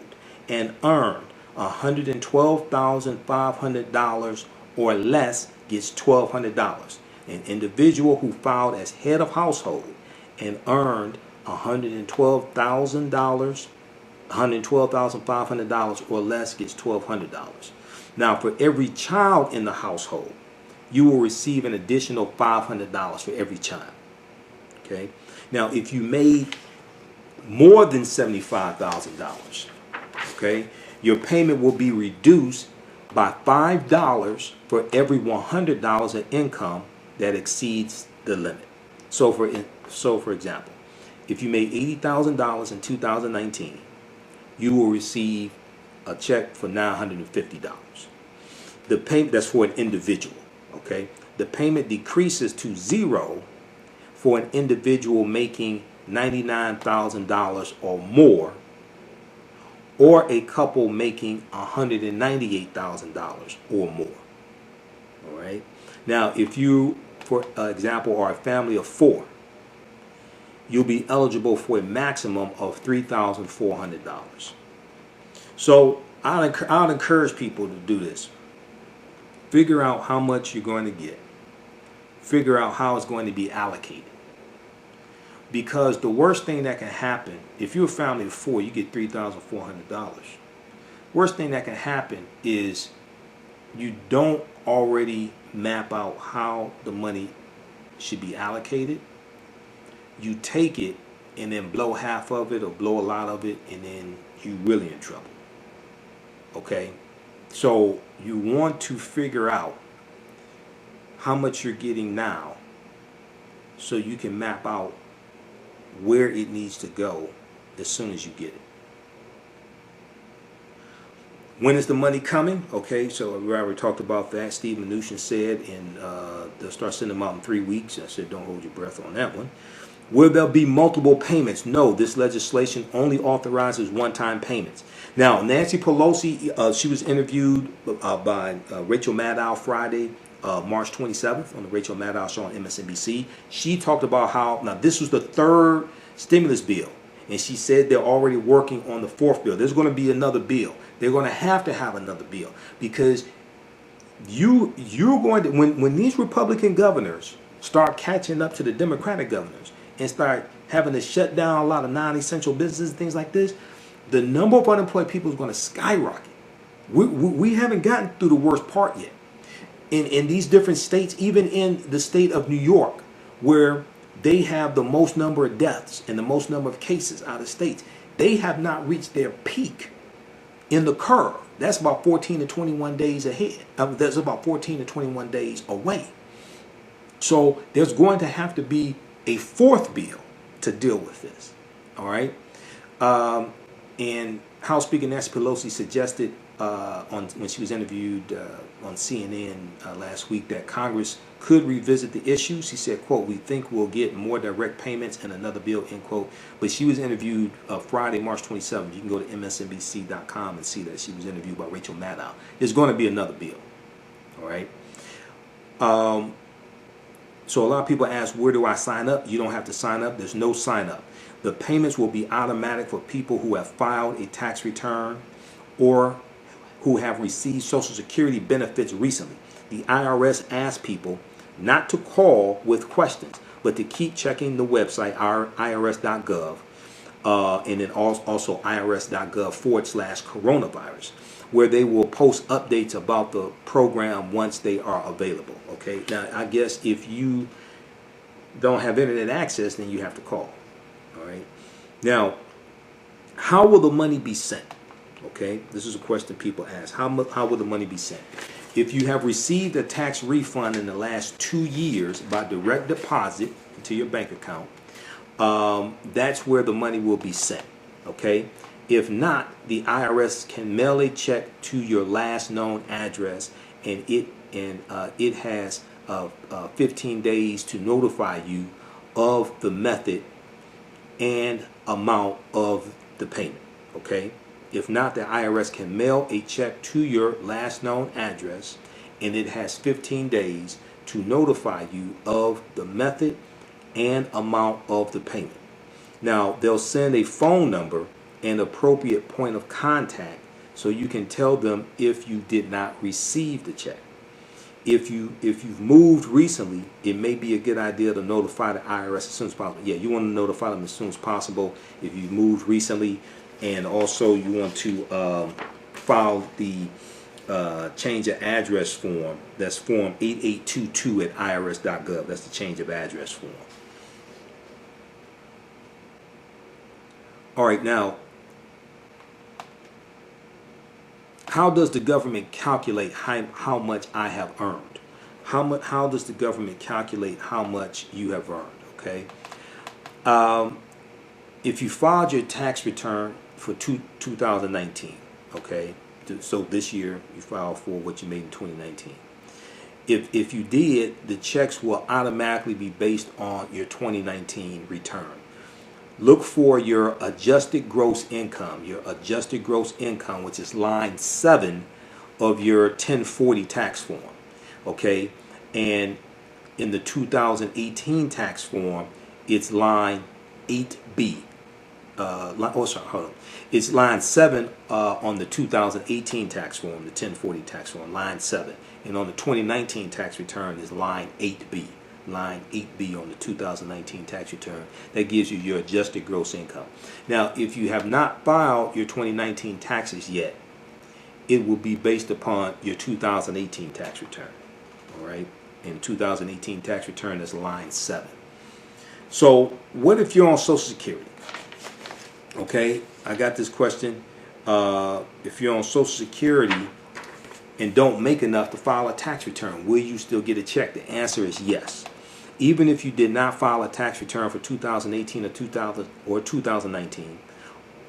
and earned $112,500 or less gets $1,200. An individual who filed as head of household and earned $112,500 or less gets $1,200. Now, for every child in the household, you will receive an additional $500 for every child. Okay. Now, if you made more than $75,000, okay, your payment will be reduced by $5 for every $100 of income that exceeds the limit. So, for example, if you made $80,000 in 2019, you will receive a check for $950. The payment, that's for an individual. Okay, the payment decreases to $0 for an individual making $99,000 or more, or a couple making $198,000 or more. All right. Now, if you, for example, are a family of 4, you'll be eligible for a maximum of $3,400. So I'll encourage people to do this. Figure out how much you're going to get. Figure out how it's going to be allocated. Because the worst thing that can happen, if you're a family of 4, you get $3,400. Worst thing that can happen is you don't already map out how the money should be allocated. You take it and then blow half of it or blow a lot of it, and then you're really in trouble. Okay? So you want to figure out how much you're getting now so you can map out where it needs to go as soon as you get it. When is the money coming? Okay, so we already talked about that. Steve Mnuchin said they'll start sending them out in 3 weeks. I said don't hold your breath on that one. Will there be multiple payments? No, this legislation only authorizes one-time payments. Now, Nancy Pelosi, she was interviewed by Rachel Maddow Friday, March 27th on the Rachel Maddow show on MSNBC. She talked about how, now this was the 3rd stimulus bill, and she said they're already working on the 4th bill. There's going to be another bill. They're going to have another bill because you're going to, when these Republican governors start catching up to the Democratic governors and start having to shut down a lot of non-essential businesses and things like this, the number of unemployed people is going to skyrocket. We haven't gotten through the worst part yet. In these different states, even in the state of New York, where they have the most number of deaths and the most number of cases out of states, they have not reached their peak in the curve. That's about 14 to 21 days ahead. That's about 14 to 21 days away. So there's going to have to be a 4th bill to deal with this. All right. And House Speaker Nancy Pelosi suggested when she was interviewed on CNN last week that Congress could revisit the issue. She said, quote, "We think we'll get more direct payments in another bill," end quote. But she was interviewed Friday, March 27th. You can go to msnbc.com and see that she was interviewed by Rachel Maddow. There's going to be another bill. All right. So a lot of people ask, where do I sign up? You don't have to sign up. There's no sign up. The payments will be automatic for people who have filed a tax return or who have received Social Security benefits recently. The IRS asks people not to call with questions, but to keep checking the website, irs.gov, and then also irs.gov/coronavirus, where they will post updates about the program once they are available. Okay, now I guess if you don't have internet access, then you have to call. All right. Now, how will the money be sent? Okay, this is a question people ask. How will the money be sent? If you have received a tax refund in the last 2 years by direct deposit into your bank account, that's where the money will be sent. Okay. If not, the IRS can mail a check to your last known address, and it has 15 days to notify you of the method and amount of the payment. Okay. If not, the IRS can mail a check to your last known address, and it has 15 days to notify you of the method and amount of the payment. Now, they'll send a phone number and appropriate point of contact so you can tell them if you did not receive the check. If you've moved recently, it may be a good idea to notify the IRS as soon as possible. Yeah, you want to notify them as soon as possible if you moved recently, and also you want to file the change of address form. That's form 8822 at irs.gov. That's the change of address form. All right, now, how does the government calculate how much I have earned? How does the government calculate how much you have earned? Okay. If you filed your tax return for 2019, okay, so this year you filed for what you made in 2019. If you did, the checks will automatically be based on your 2019 return. Look for your adjusted gross income, which is line 7 of your 1040 tax form, okay? And in the 2018 tax form, it's line 8B. It's line 7 on the 2018 tax form, the 1040 tax form, line 7. And on the 2019 tax return is line 8B. Line 8B on the 2019 tax return. That gives you your adjusted gross income. Now, if you have not filed your 2019 taxes yet, it will be based upon your 2018 tax return. All right? And 2018 tax return is line 7. So, what if you're on Social Security? Okay, I got this question. If you're on Social Security and don't make enough to file a tax return, will you still get a check? The answer is yes. Even if you did not file a tax return for 2018 or 2019,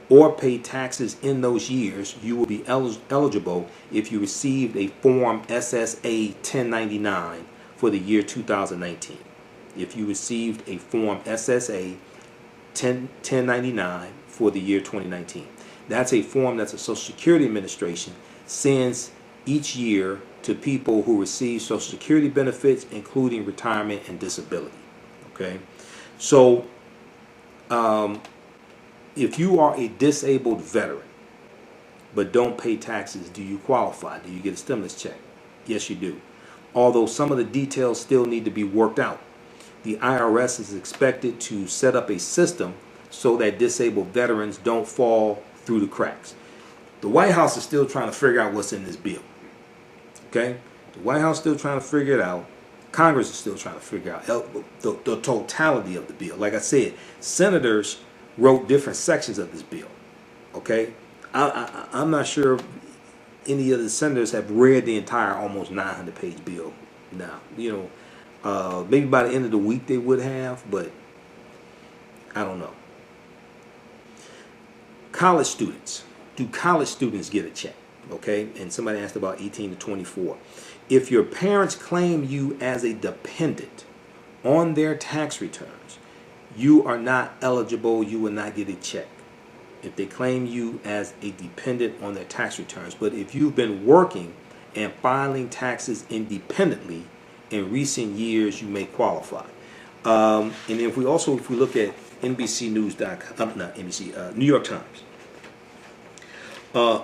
or pay taxes in those years, you will be eligible if you received a Form SSA 1099 for the year 2019. If you received a Form SSA 1099 for the year 2019. That's a form that the Social Security Administration sends each year to people who receive Social Security benefits, including retirement and disability. Okay, so if you are a disabled veteran but don't pay taxes, do you qualify? Do you get a stimulus check? Yes, you do. Although some of the details still need to be worked out. The IRS is expected to set up a system so that disabled veterans don't fall through the cracks. The White House is still trying to figure out what's in this bill. Okay? The White House is still trying to figure it out. Congress is still trying to figure out the totality of the bill. Like I said, senators wrote different sections of this bill. Okay? I'm not sure any of the senators have read the entire almost 900-page bill now. You know, maybe by the end of the week they would have, but I don't know. College students. Do college students get a check? Okay, and somebody asked about 18 to 24. If your parents claim you as a dependent on their tax returns, you are not eligible. You will not get a check if they claim you as a dependent on their tax returns. But if you've been working and filing taxes independently in recent years, you may qualify. And if we look at NBCNews.com, not NBC, New York Times.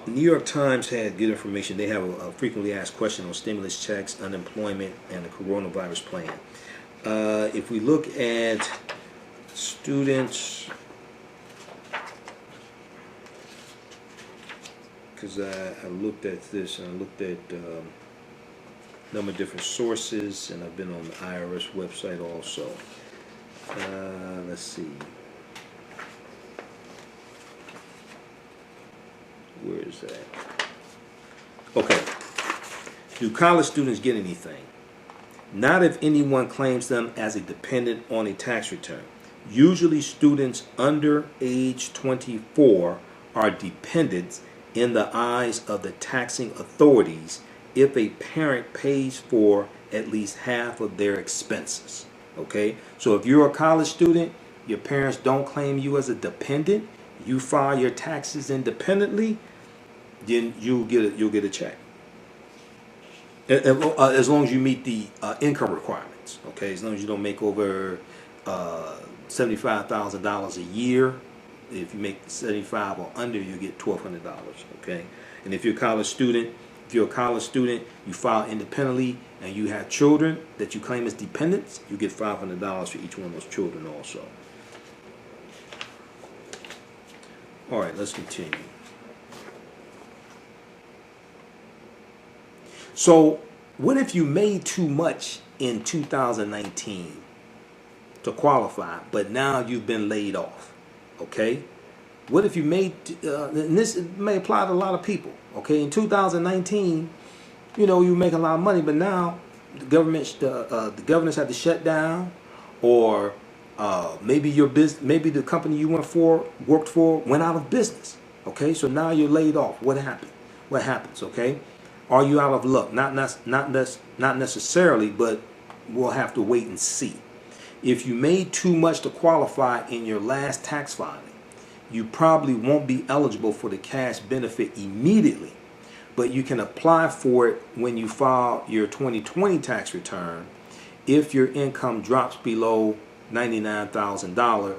New York Times had good information. They have a frequently asked question on stimulus checks, unemployment, and the coronavirus plan. If we look at students, because I looked at this and I looked at a number of different sources, and I've been on the IRS website also. Let's see. Where is that? Okay. Do college students get anything? Not if anyone claims them as a dependent on a tax return. Usually students under age 24 are dependents in the eyes of the taxing authorities if a parent pays for at least half of their expenses. Okay? So if you're a college student, your parents don't claim you as a dependent, you file your taxes independently, then you'll get a check. As long as you meet the income requirements. Okay, as long as you don't make over $75,000 a year. If you make 75 or under, you get $1,200. Okay, and if you're a college student, you file independently and you have children that you claim as dependents, you get $500 for each one of those children also. All right, let's continue. So, what if you made too much in 2019 to qualify, but now you've been laid off? Okay? What if you made, and this may apply to a lot of people, okay? In 2019, you make a lot of money, but now the governors had to shut down, or maybe maybe the company you worked for went out of business. Okay, so now you're laid off. What happened? What happens? Okay, are you out of luck? Not necessarily, but we'll have to wait and see. If you made too much to qualify in your last tax filing, you probably won't be eligible for the cash benefit immediately, but you can apply for it when you file your 2020 tax return if your income drops below $99,000,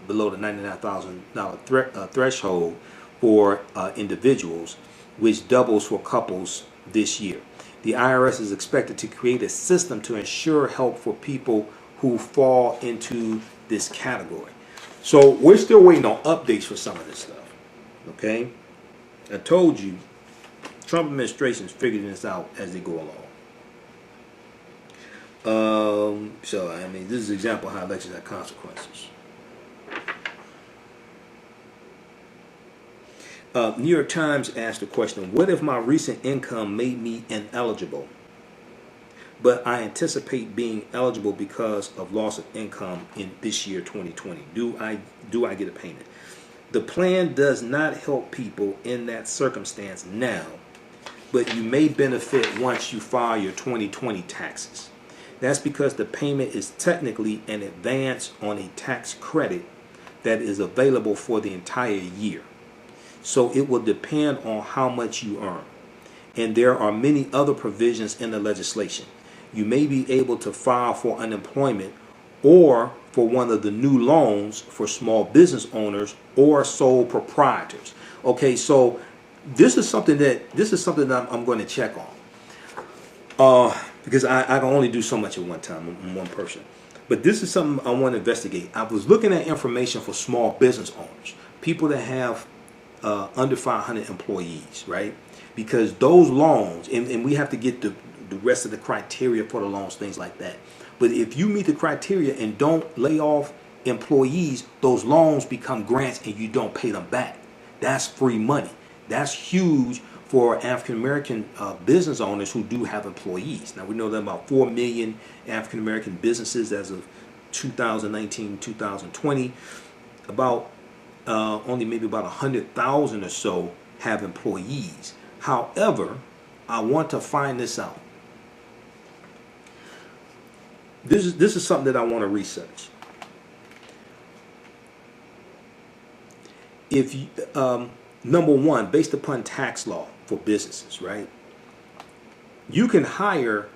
below the $99,000 threshold for individuals, which doubles for couples this year. The IRS is expected to create a system to ensure help for people who fall into this category. So we're still waiting on updates for some of this stuff. Okay? I told you, Trump administration is figuring this out as they go along. So, I mean, this is an example of how elections have consequences. New York Times asked the question, what if my recent income made me ineligible, but I anticipate being eligible because of loss of income in this year 2020? Do I get a payment? The plan does not help people in that circumstance now, but you may benefit once you file your 2020 taxes. That's because the payment is technically an advance on a tax credit that is available for the entire year. So it will depend on how much you earn. And there are many other provisions in the legislation. You may be able to file for unemployment or for one of the new loans for small business owners or sole proprietors. Okay, so this is something that I'm going to check on. Because I can only do so much at one time, on one person. But this is something I want to investigate. I was looking at information for small business owners, people that have under 500 employees, right? Because those loans, and we have to get the rest of the criteria for the loans, things like that. But if you meet the criteria and don't lay off employees, those loans become grants and you don't pay them back. That's free money. That's huge for African American business owners who do have employees. Now we know that about 4 million African American businesses as of 2019, 2020. About only maybe about 100,000 or so have employees. However, I want to find this out. This is something that I want to research. If you, number one, based upon tax law for businesses, right? You can hire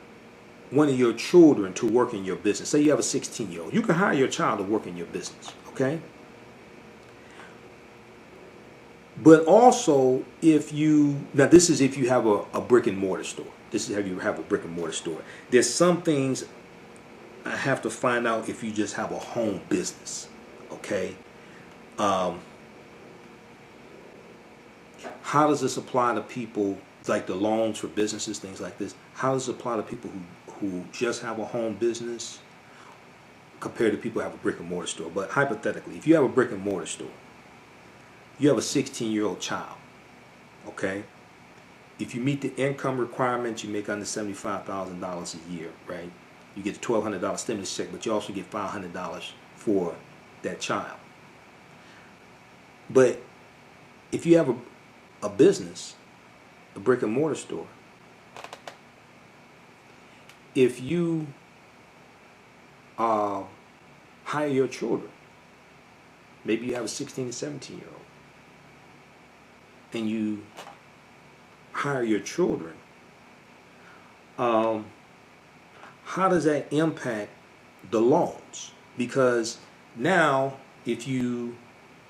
one of your children to work in your business. Say you have a 16-year-old. You can hire your child to work in your business, okay? But also, now this is if you have a brick and mortar store. This is if you have a brick and mortar store. There's some things I have to find out if you just have a home business, okay? How does this apply to people, like the loans for businesses, things like this? How does it apply to people who just have a home business compared to people who have a brick and mortar store? But hypothetically, if you have a brick and mortar store, you have a 16-year-old child, okay? If you meet the income requirements, you make under $75,000 a year, right? You get a $1,200 stimulus check, but you also get $500 for that child. But if you have a business, a brick and mortar store, if you hire your children, maybe you have a 16 to 17-year-old, and you hire your children, um, how does that impact the loans? Because now, if you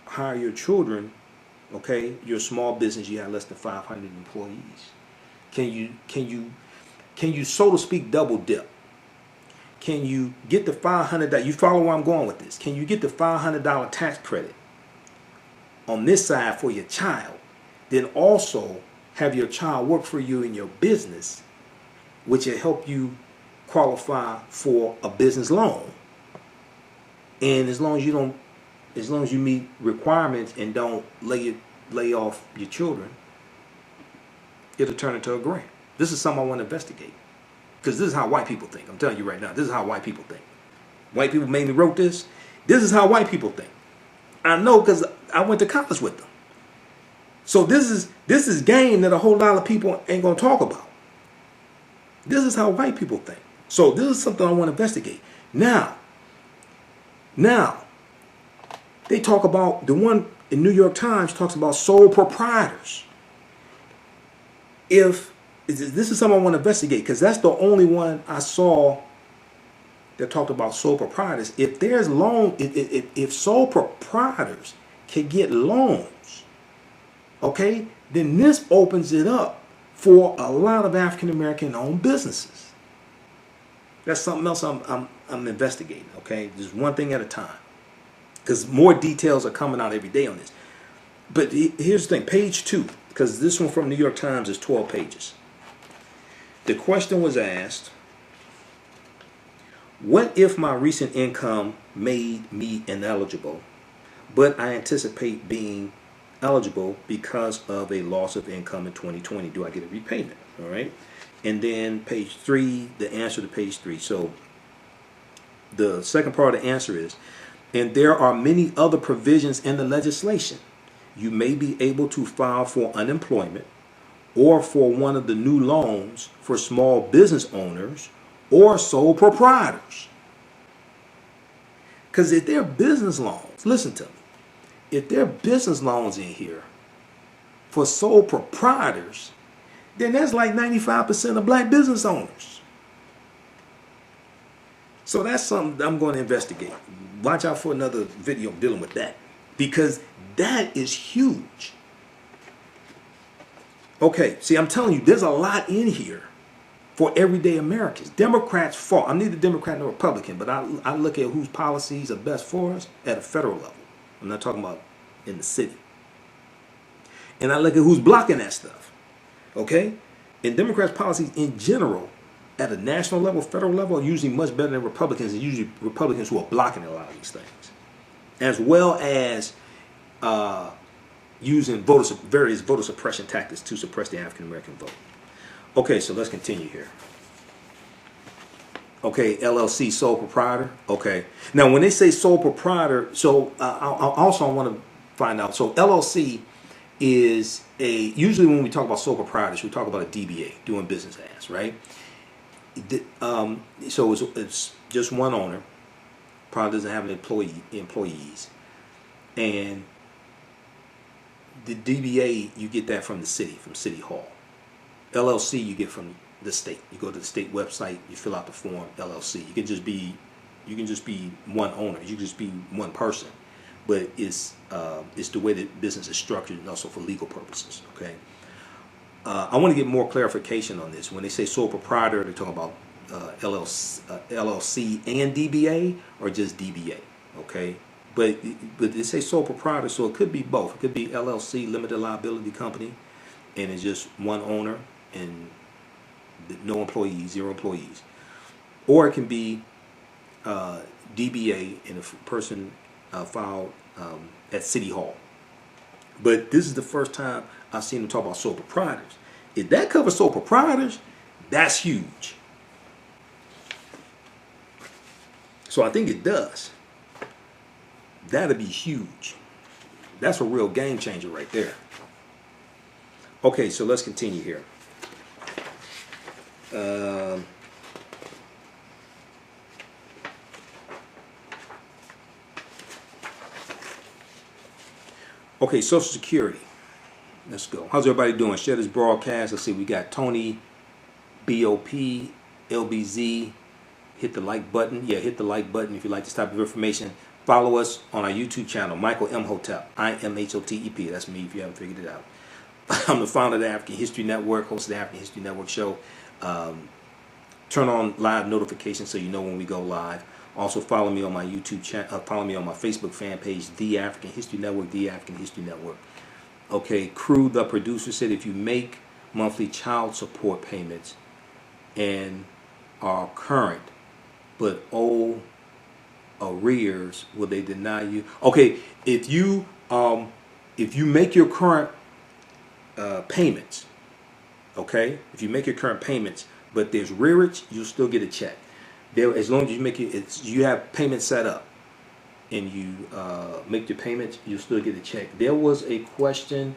hire your children, okay, you're a small business, you have less than 500 employees. Can you so to speak double dip? Can you get the $500? You follow where I'm going with this? Can you get the $500 tax credit on this side for your child, then also have your child work for you in your business, which will help you qualify for a business loan? And as long as you meet requirements and don't lay off your children, it'll turn into a grant. This is something I want to investigate, because this is how white people think. I'm telling you right now, this is how white people think. White people mainly wrote this. This is how white people think. I know, because I went to college with them. So this is game that a whole lot of people ain't gonna talk about. This is how white people think. So this is something I want to investigate. Now, they talk about, the one in New York Times talks about sole proprietors. If this is something I want to investigate, because that's the only one I saw that talked about sole proprietors. If there's if sole proprietors can get loans, okay, then this opens it up for a lot of African American owned businesses. That's something else I'm investigating. Okay, just one thing at a time, because more details are coming out every day on this. But here's the thing, page 2, because this one from New York Times is 12 pages. The question was asked, what if my recent income made me ineligible, but I anticipate being eligible because of a loss of income in 2020? Do I get a repayment? All right. And then page 3, the answer to page 3. So the second part of the answer is, and there are many other provisions in the legislation. You may be able to file for unemployment or for one of the new loans for small business owners or sole proprietors. Because if there are business loans, listen to me, if there are business loans in here for sole proprietors, then that's like 95% of black business owners. So that's something I'm going to investigate. Watch out for another video dealing with that, because that is huge. Okay, see, I'm telling you, there's a lot in here for everyday Americans. Democrats fault. I'm neither Democrat nor Republican, but I look at whose policies are best for us at a federal level. I'm not talking about in the city. And I look at who's blocking that stuff. Okay? And Democrats' policies in general, at a national level, federal level, are usually much better than Republicans, and usually Republicans who are blocking a lot of these things, as well as using various voter suppression tactics to suppress the African American vote. Okay, so let's continue here. Okay, LLC, sole proprietor. Okay, now when they say sole proprietor, so I also want to find out. So LLC is usually when we talk about sole proprietors, we talk about a DBA, doing business as, right? So it's just one owner, probably doesn't have employees, and the DBA, you get that from the city, from City Hall. LLC, you get from the state. You go to the state website, you fill out the form, LLC. You can just be one owner. You can just be one person, but it's the way that business is structured, and also for legal purposes. Okay. I want to get more clarification on this. When they say sole proprietor, they're talking about LLC and DBA, or just DBA. Okay. But they say sole proprietor, so it could be both. It could be LLC, limited liability company, and it's just one owner and no employees, 0 employees. Or it can be DBA, and a person filed at City Hall. But this is the first time I've seen them talk about sole proprietors. If that covers sole proprietors, that's huge. So I think it does. That'd be huge. That's a real game changer right there. Okay, so let's continue here. Okay, Social Security. Let's go. How's everybody doing? Share this broadcast. Let's see. We got Tony BOP, LBZ. Hit the like button. Yeah, hit the like button if you like this type of information. Follow us on our YouTube channel, Michael Imhotep. IMHOTEP. That's me if you haven't figured it out. I'm the founder of the African History Network, host of the African History Network show. Turn on live notifications so you know when we go live. Also follow me on my YouTube channel. Follow me on my Facebook fan page, The African History Network, The African History Network. Okay, Crew, the producer, said if you make monthly child support payments and are current but owe arrears, will they deny you? Okay, if you make your current payments, okay, if you make your current payments, but there's rearage, you'll still get a check. There, as long as you make it, you have payments set up, and you make your payments, you'll still get a check. There was a question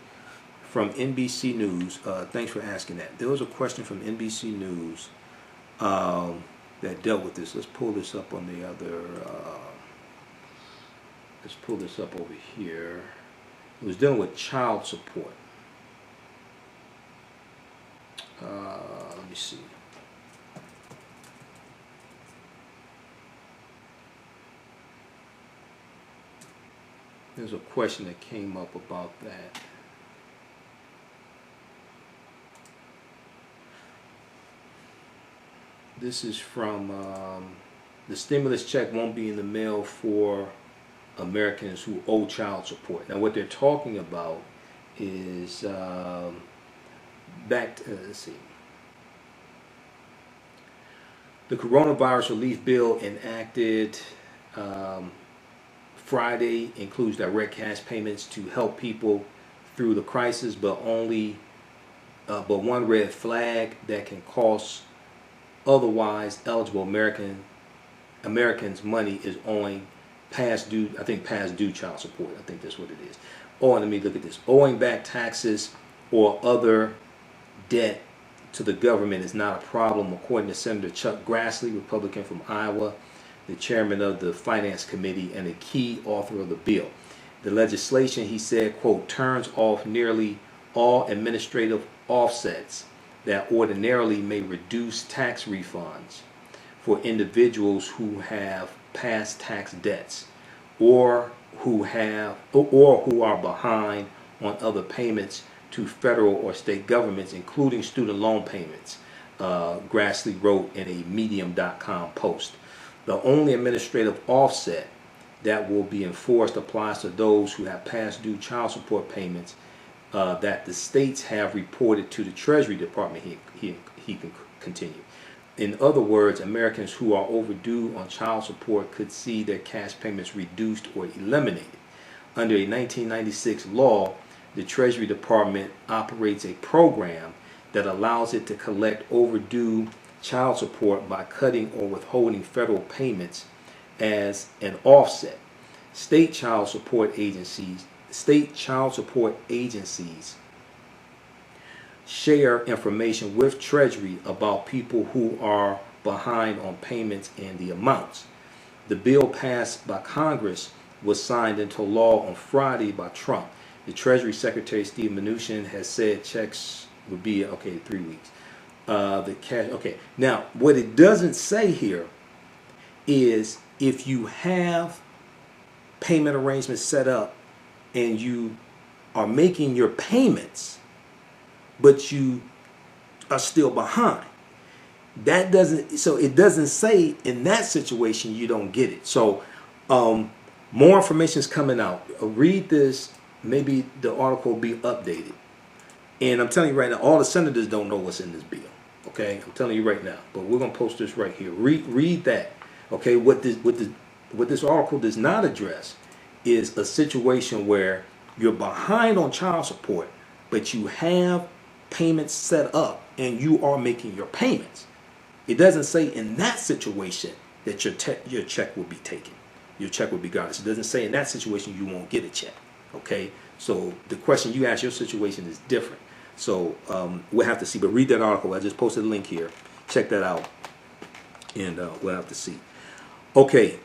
from NBC News. Thanks for asking that. There was a question from NBC News that dealt with this. Let's pull this up on the other. Let's pull this up over here. It was dealing with child support. Let me see. There's a question that came up about that. This is from the stimulus check won't be in the mail for Americans who owe child support. Now, what they're talking about is let's see. The coronavirus relief bill enacted Friday includes direct cash payments to help people through the crisis, but one red flag that can cost otherwise eligible Americans money is owing past due child support. I think that's what it is. Oh, let me look at this. Owing back taxes or other debt to the government is not a problem, according to Senator Chuck Grassley, Republican from Iowa, the chairman of the Finance Committee and a key author of the bill. The legislation, he said, quote, turns off nearly all administrative offsets that ordinarily may reduce tax refunds for individuals who have past tax debts or who are behind on other payments to federal or state governments, including student loan payments, Grassley wrote in a Medium.com post. The only administrative offset that will be enforced applies to those who have past due child support payments that the states have reported to the Treasury Department, he can continue. In other words, Americans who are overdue on child support could see their cash payments reduced or eliminated. Under a 1996 law, the Treasury Department operates a program that allows it to collect overdue child support by cutting or withholding federal payments as an offset. State child support agencies share information with Treasury about people who are behind on payments and the amounts. The bill passed by Congress was signed into law on Friday by Trump. The Treasury Secretary Steve Mnuchin has said checks would be 3 weeks. The cash. Okay. Now, what it doesn't say here is if you have payment arrangements set up and you are making your payments, but you are still behind. That doesn't. So it doesn't say in that situation you don't get it. So more information is coming out. Read this. Maybe the article will be updated. And I'm telling you right now, all the senators don't know what's in this bill. Okay, I'm telling you right now. But we're gonna post this right here. Read that. Okay, what this article does not address is a situation where you're behind on child support, but you have payments set up and you are making your payments. It doesn't say in that situation that your check will be taken. Your check will be garnished. It doesn't say in that situation you won't get a check. Okay, so the question you ask, your situation is different. So we'll have to see. But read that article. I just posted a link here. Check that out, and we'll have to see. Okay,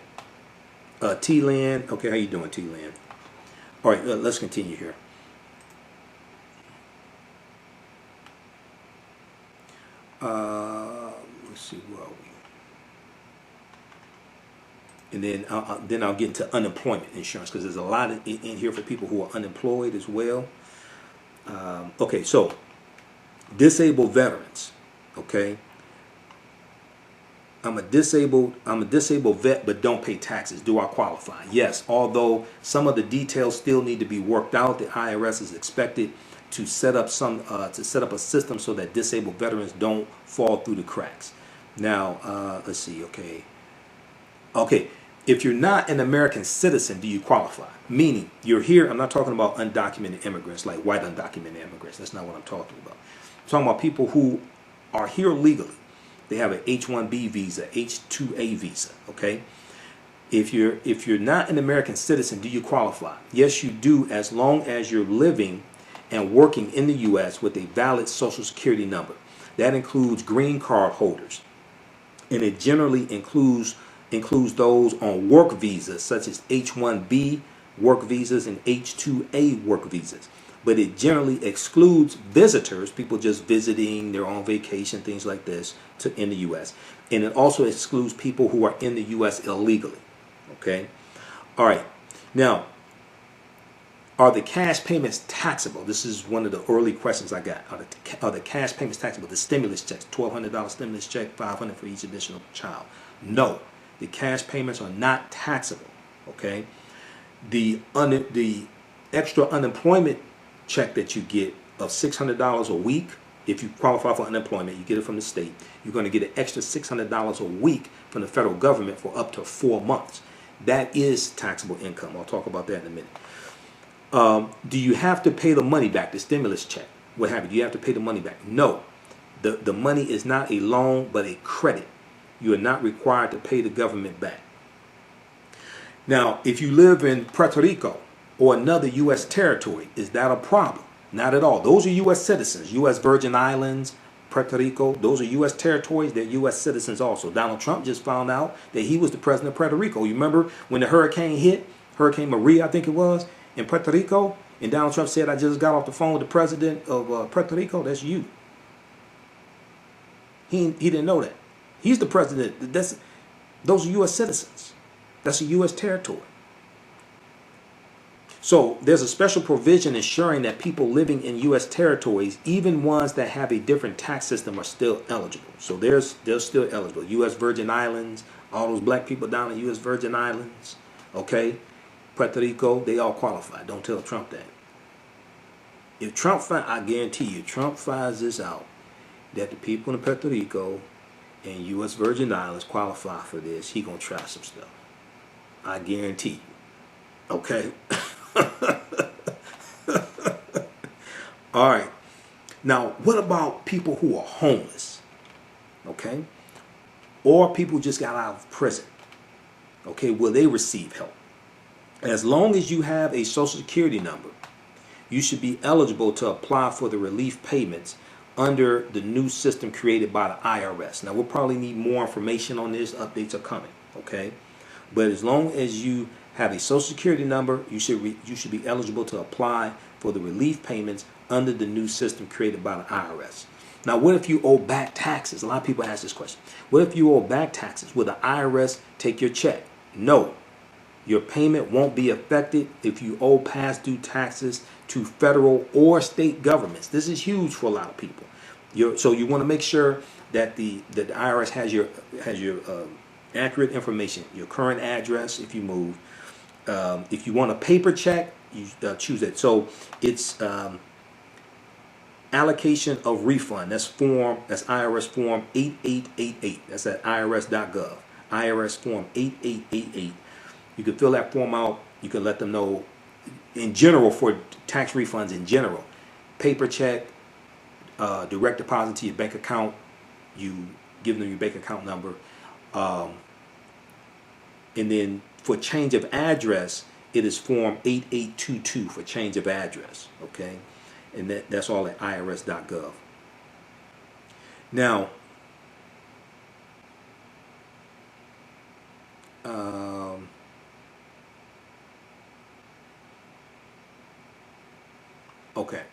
T-Land. Okay, how you doing, T-Land? All right, let's continue here. see, where are we? And then I'll get into unemployment insurance because there's a lot in here for people who are unemployed as well. Okay, so disabled veterans. Okay, I'm a disabled vet, but don't pay taxes. Do I qualify? Yes, although some of the details still need to be worked out. The IRS is expected to set up a system so that disabled veterans don't fall through the cracks. Now, let's see. Okay. If you're not an American citizen, do you qualify? Meaning, you're here. I'm not talking about undocumented immigrants, like white undocumented immigrants. That's not what I'm talking about. I'm talking about people who are here legally. They have an H-1B visa, H-2A visa. Okay. If you're not an American citizen, do you qualify? Yes, you do, as long as you're living and working in the U.S. with a valid Social Security number. That includes green card holders, and it generally includes those on work visas such as H-1B work visas and H-2A work visas. But it generally excludes visitors, people just visiting, they're on vacation, things like this, in the U.S. And it also excludes people who are in the U.S. illegally. Okay? All right. Now, are the cash payments taxable? This is one of the early questions I got. Are the cash payments taxable? The stimulus checks, $1,200 stimulus check, $500 for each additional child. No. The cash payments are not taxable, okay? The extra unemployment check that you get of $600 a week, if you qualify for unemployment, you get it from the state. You're going to get an extra $600 a week from the federal government for up to 4 months. That is taxable income. I'll talk about that in a minute. Do you have to pay the money back, the stimulus check? What have you? Do you have to pay the money back? No. The money is not a loan, but a credit. You are not required to pay the government back. Now, if you live in Puerto Rico or another U.S. territory, is that a problem? Not at all. Those are U.S. citizens. U.S. Virgin Islands, Puerto Rico, those are U.S. territories. They're U.S. citizens also. Donald Trump just found out that he was the president of Puerto Rico. You remember when the hurricane hit, Hurricane Maria, I think it was, in Puerto Rico, and Donald Trump said, I just got off the phone with the president of Puerto Rico. That's you. He didn't know that. He's the president. Those are U.S. citizens. That's a U.S. territory. So there's a special provision ensuring that people living in U.S. territories, even ones that have a different tax system, are still eligible. So they're still eligible. U.S. Virgin Islands, all those black people down in U.S. Virgin Islands, okay, Puerto Rico, they all qualify. Don't tell Trump that. If Trump I guarantee you, Trump finds this out, that the people in Puerto Rico and U.S. Virgin Islands qualify for this, he gonna try some stuff. I guarantee you. Okay? All right. Now, what about people who are homeless? Okay? Or people who just got out of prison? Okay, will they receive help? As long as you have a Social Security number, you should be eligible to apply for the relief payments under the new system created by the IRS. Now, we'll probably need more information on this. Updates are coming, okay? But as long as you have a Social Security number, you should be eligible to apply for the relief payments under the new system created by the IRS. Now, what if you owe back taxes? A lot of people ask this question. What if you owe back taxes? Will the IRS take your check? No. Your payment won't be affected if you owe past due taxes to federal or state governments. This is huge for a lot of people. So you want to make sure that the IRS has your accurate information, your current address if you move. If you want a paper check, you choose it. So it's allocation of refund. That's IRS form 8888. That's at irs.gov. IRS form 8888. You can fill that form out. You can let them know, in general, for tax refunds in general, paper check, direct deposit to your bank account. You give them your bank account number. And then for change of address, it is form 8822 for change of address. Okay? And that's all at irs.gov. Now, okay.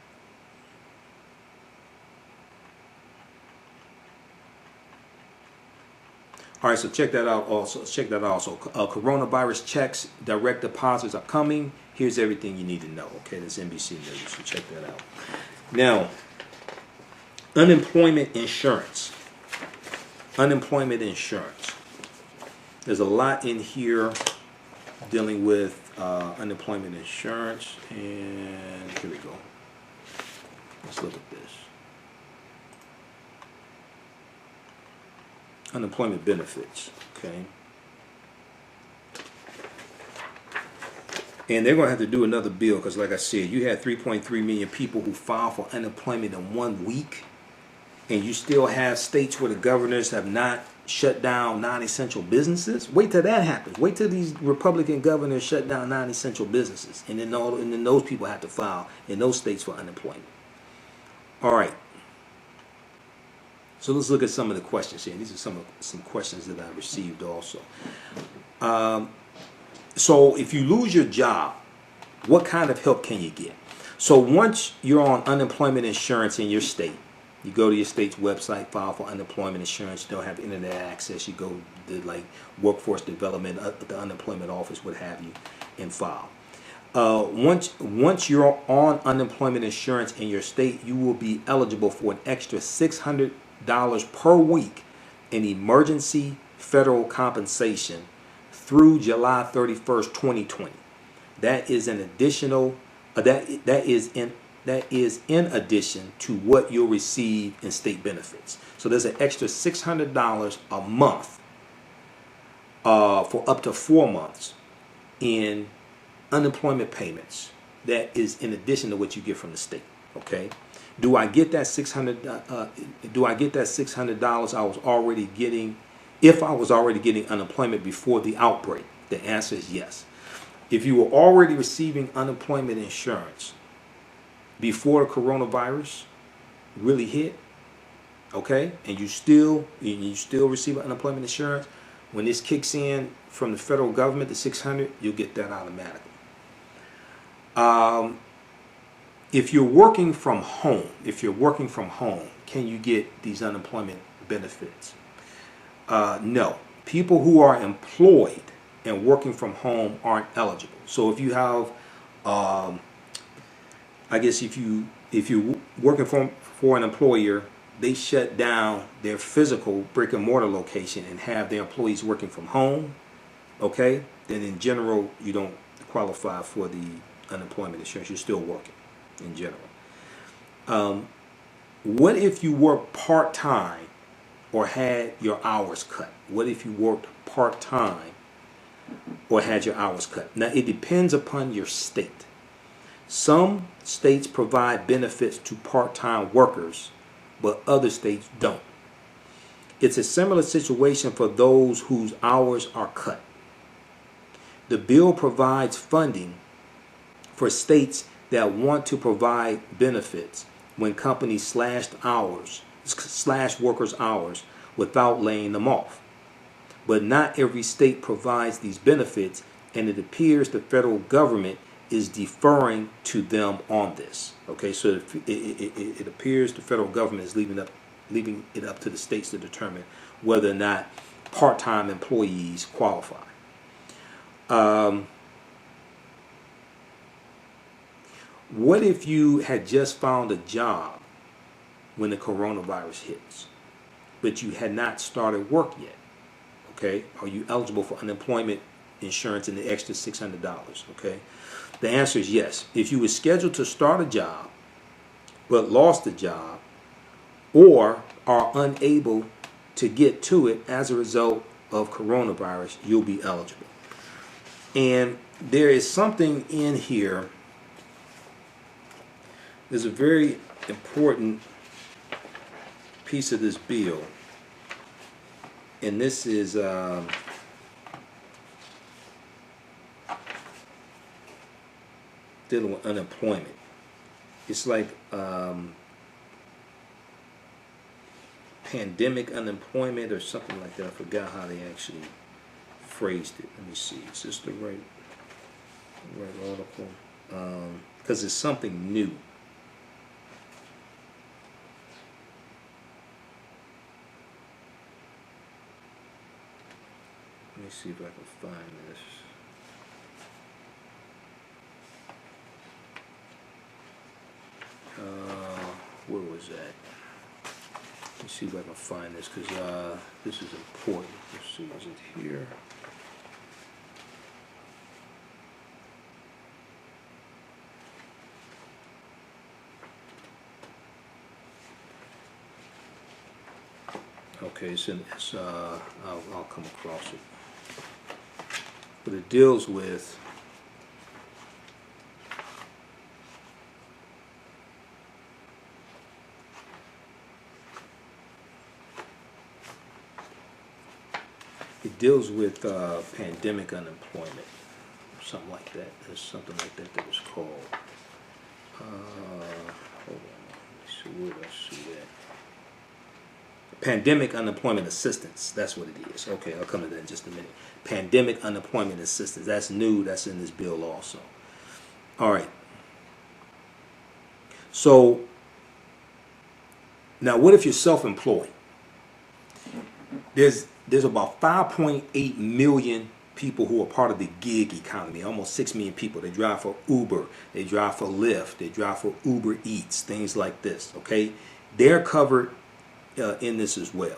All right, so check that out also. Coronavirus checks, direct deposits are coming. Here's everything you need to know. Okay, that's NBC News, so check that out. Now, unemployment insurance. Unemployment insurance. There's a lot in here dealing with unemployment insurance, and here we go. Let's look at this. Unemployment benefits, okay? And they're going to have to do another bill because, like I said, you had 3.3 million people who filed for unemployment in 1 week, and you still have states where the governors have not shut down non-essential businesses. Wait till that happens. Wait till these Republican governors shut down non-essential businesses, and then those people have to file in those states for unemployment. All right. So let's look at some of the questions here. These are some questions that I received also. So if you lose your job, what kind of help can you get? So once you're on unemployment insurance in your state, you go to your state's website, file for unemployment insurance. You don't have internet access. You go to like workforce development, the unemployment office, what have you, and file. Once you're on unemployment insurance in your state, you will be eligible for an extra $600 per week in emergency federal compensation through July 31st, 2020. That is an additional that is in addition to what you'll receive in state benefits. So there's an extra $600 a month for up to 4 months in unemployment payments. That is in addition to what you get from the state. Okay. Do I get that $600? Do I get that $600 I was already getting? If I was already getting unemployment before the outbreak, the answer is yes. If you were already receiving unemployment insurance before the coronavirus really hit, okay, and you still receive unemployment insurance, when this kicks in from the federal government, the $600, you'll get that automatically. If you're working from home, can you get these unemployment benefits? No. People who are employed and working from home aren't eligible. So if you have, I guess if you're working for an employer, they shut down their physical brick and mortar location and have their employees working from home, okay, then in general you don't qualify for the unemployment insurance. You're still working in general. What if you work part-time or had your hours cut? What if you worked part-time or had your hours cut? Now, it depends upon your state. Some states provide benefits to part-time workers, but other states don't. It's a similar situation for those whose hours are cut. The bill provides funding for states that want to provide benefits when companies slash workers' hours without laying them off. But not every state provides these benefits, and it appears the federal government is deferring to them on this. Okay, so it appears the federal government is leaving it up to the states to determine whether or not part-time employees qualify. What if you had just found a job when the coronavirus hits, but you had not started work yet? Okay, are you eligible for unemployment insurance and the extra $600? Okay, the answer is yes. If you were scheduled to start a job, but lost the job, or are unable to get to it as a result of coronavirus, you'll be eligible. And there is something in here. There's a very important piece of this bill, and this is dealing with unemployment. It's like pandemic unemployment or something like that. I forgot how they actually phrased it. Let me see. Is this the right article? Because it's something new. Let me see if I can find this. Where was that? Let me see if I can find this, because this is important. Let's see, is it here? Okay, I'll come across it. But it deals with pandemic unemployment, something like that. There's something like that that was called. Hold on, let me see, where did I see that? Pandemic unemployment assistance. That's what it is. Okay, I'll come to that in just a minute. Pandemic unemployment assistance. That's new. That's in this bill also. All right. So now, what if you're self-employed? There's about 5.8 million people who are part of the gig economy. Almost 6 million people. They drive for Uber. They drive for Lyft. They drive for Uber Eats. Things like this. Okay, they're covered in this as well.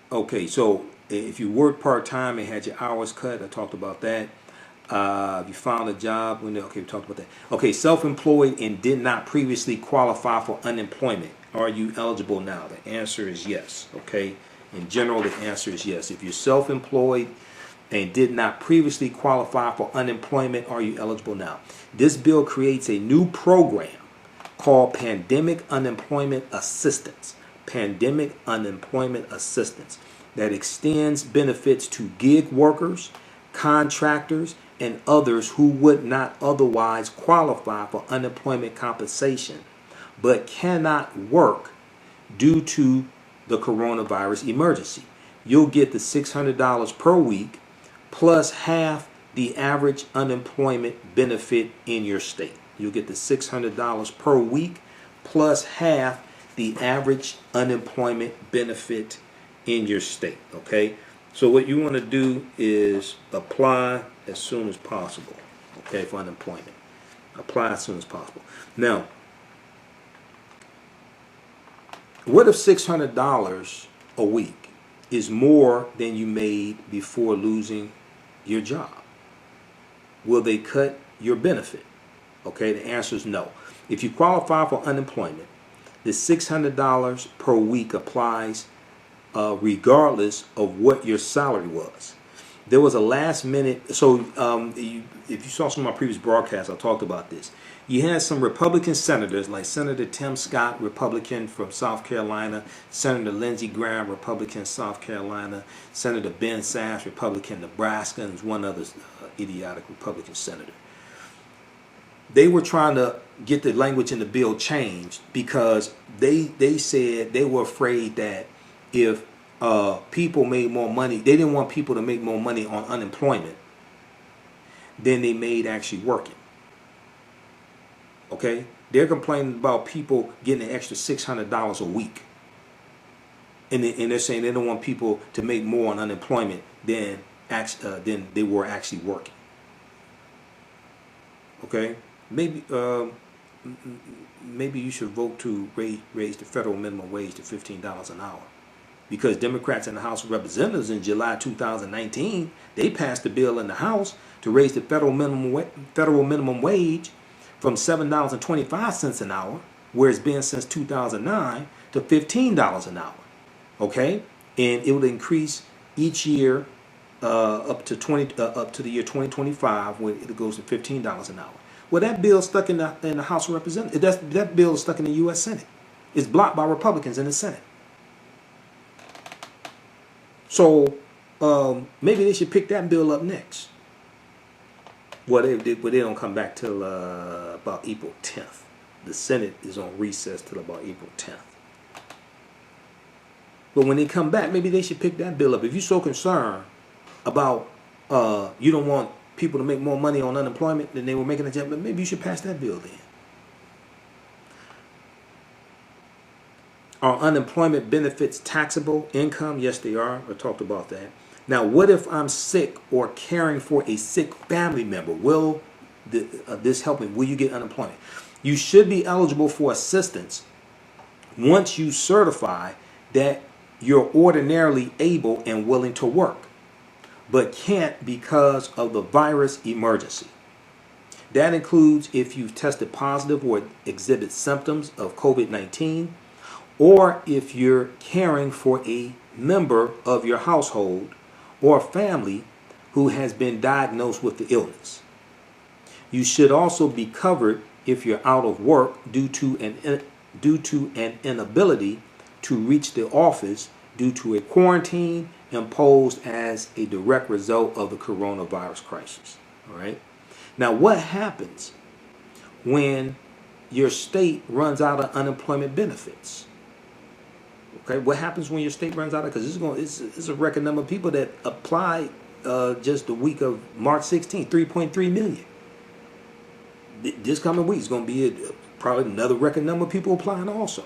Okay, so if you work part-time and had your hours cut, I talked about that. If you found a job, okay, we talked about that. Okay, self-employed and did not previously qualify for unemployment. Are you eligible now? The answer is yes. Okay, in general, the answer is yes. If you're self-employed and did not previously qualify for unemployment, are you eligible now? This bill creates a new program called Pandemic Unemployment Assistance. Pandemic Unemployment Assistance that extends benefits to gig workers, contractors, and others who would not otherwise qualify for unemployment compensation but cannot work due to the coronavirus emergency. You'll get the $600 per week plus half the average unemployment benefit in your state. You'll get the $600 per week plus half the average unemployment benefit in your state. Okay, so what you want to do is apply as soon as possible. Okay, for unemployment, apply as soon as possible. Now, what if $600 a week is more than you made before losing your job? Will they cut your benefit? Okay, the answer is no. If you qualify for unemployment, the $600 per week applies regardless of what your salary was. There was a last minute, so if you saw some of my previous broadcasts, I talked about this. You had some Republican senators like Senator Tim Scott, Republican from South Carolina, Senator Lindsey Graham, Republican, South Carolina, Senator Ben Sasse, Republican, Nebraska, and there's one other idiotic Republican senator. They were trying to get the language in the bill changed because they said they were afraid that if people made more money, they didn't want people to make more money on unemployment than they made actually working. Okay? They're complaining about people getting an extra $600 a week. And they're saying they don't want people to make more on unemployment than they were actually working. Okay? Maybe you should vote to raise the federal minimum wage to $15 an hour. Because Democrats in the House of Representatives in July 2019, they passed a bill in the House to raise the federal minimum wage from $7.25 an hour, where it's been since 2009, to $15 an hour. Okay, and it would increase each year up to the year 2025, when it goes to $15 an hour. Well, that bill stuck in the House of Representatives. That bill is stuck in the U.S. Senate. It's blocked by Republicans in the Senate. So maybe they should pick that bill up next. Well, they don't come back till about April 10th. The Senate is on recess till about April 10th. But when they come back, maybe they should pick that bill up. If you're so concerned about you don't want people to make more money on unemployment than they were making a job, but maybe you should pass that bill then. Are unemployment benefits taxable income? Yes, they are. I talked about that. Now, what if I'm sick or caring for a sick family member? Will this help me? Will you get unemployment? You should be eligible for assistance once you certify that you're ordinarily able and willing to work, but can't because of the virus emergency. That includes if you've tested positive or exhibit symptoms of COVID-19, or if you're caring for a member of your household or family who has been diagnosed with the illness. You should also be covered if you're out of work due to an inability to reach the office due to a quarantine imposed as a direct result of the coronavirus crisis. All right. Now, what happens when your state runs out of unemployment benefits? Okay, what happens when your state runs out of? Because it's a record number of people that applied just the week of March 16th, 3.3 million. This coming week is going to be probably another record number of people applying also.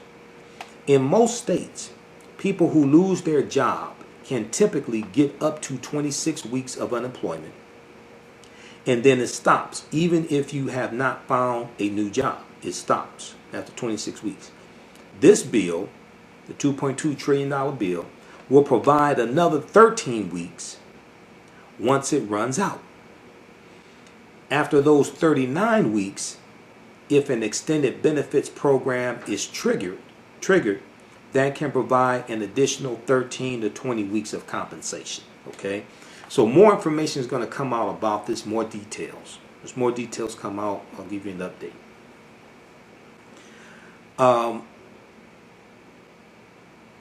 In most states, people who lose their job can typically get up to 26 weeks of unemployment, and then it stops. Even if you have not found a new job, it stops after 26 weeks. This bill, the $2.2 trillion bill, will provide another 13 weeks once it runs out. After those 39 weeks, if an extended benefits program is triggered, that can provide an additional 13 to 20 weeks of compensation. Okay, so more information is going to come out about this, more details. As more details come out, I'll give you an update.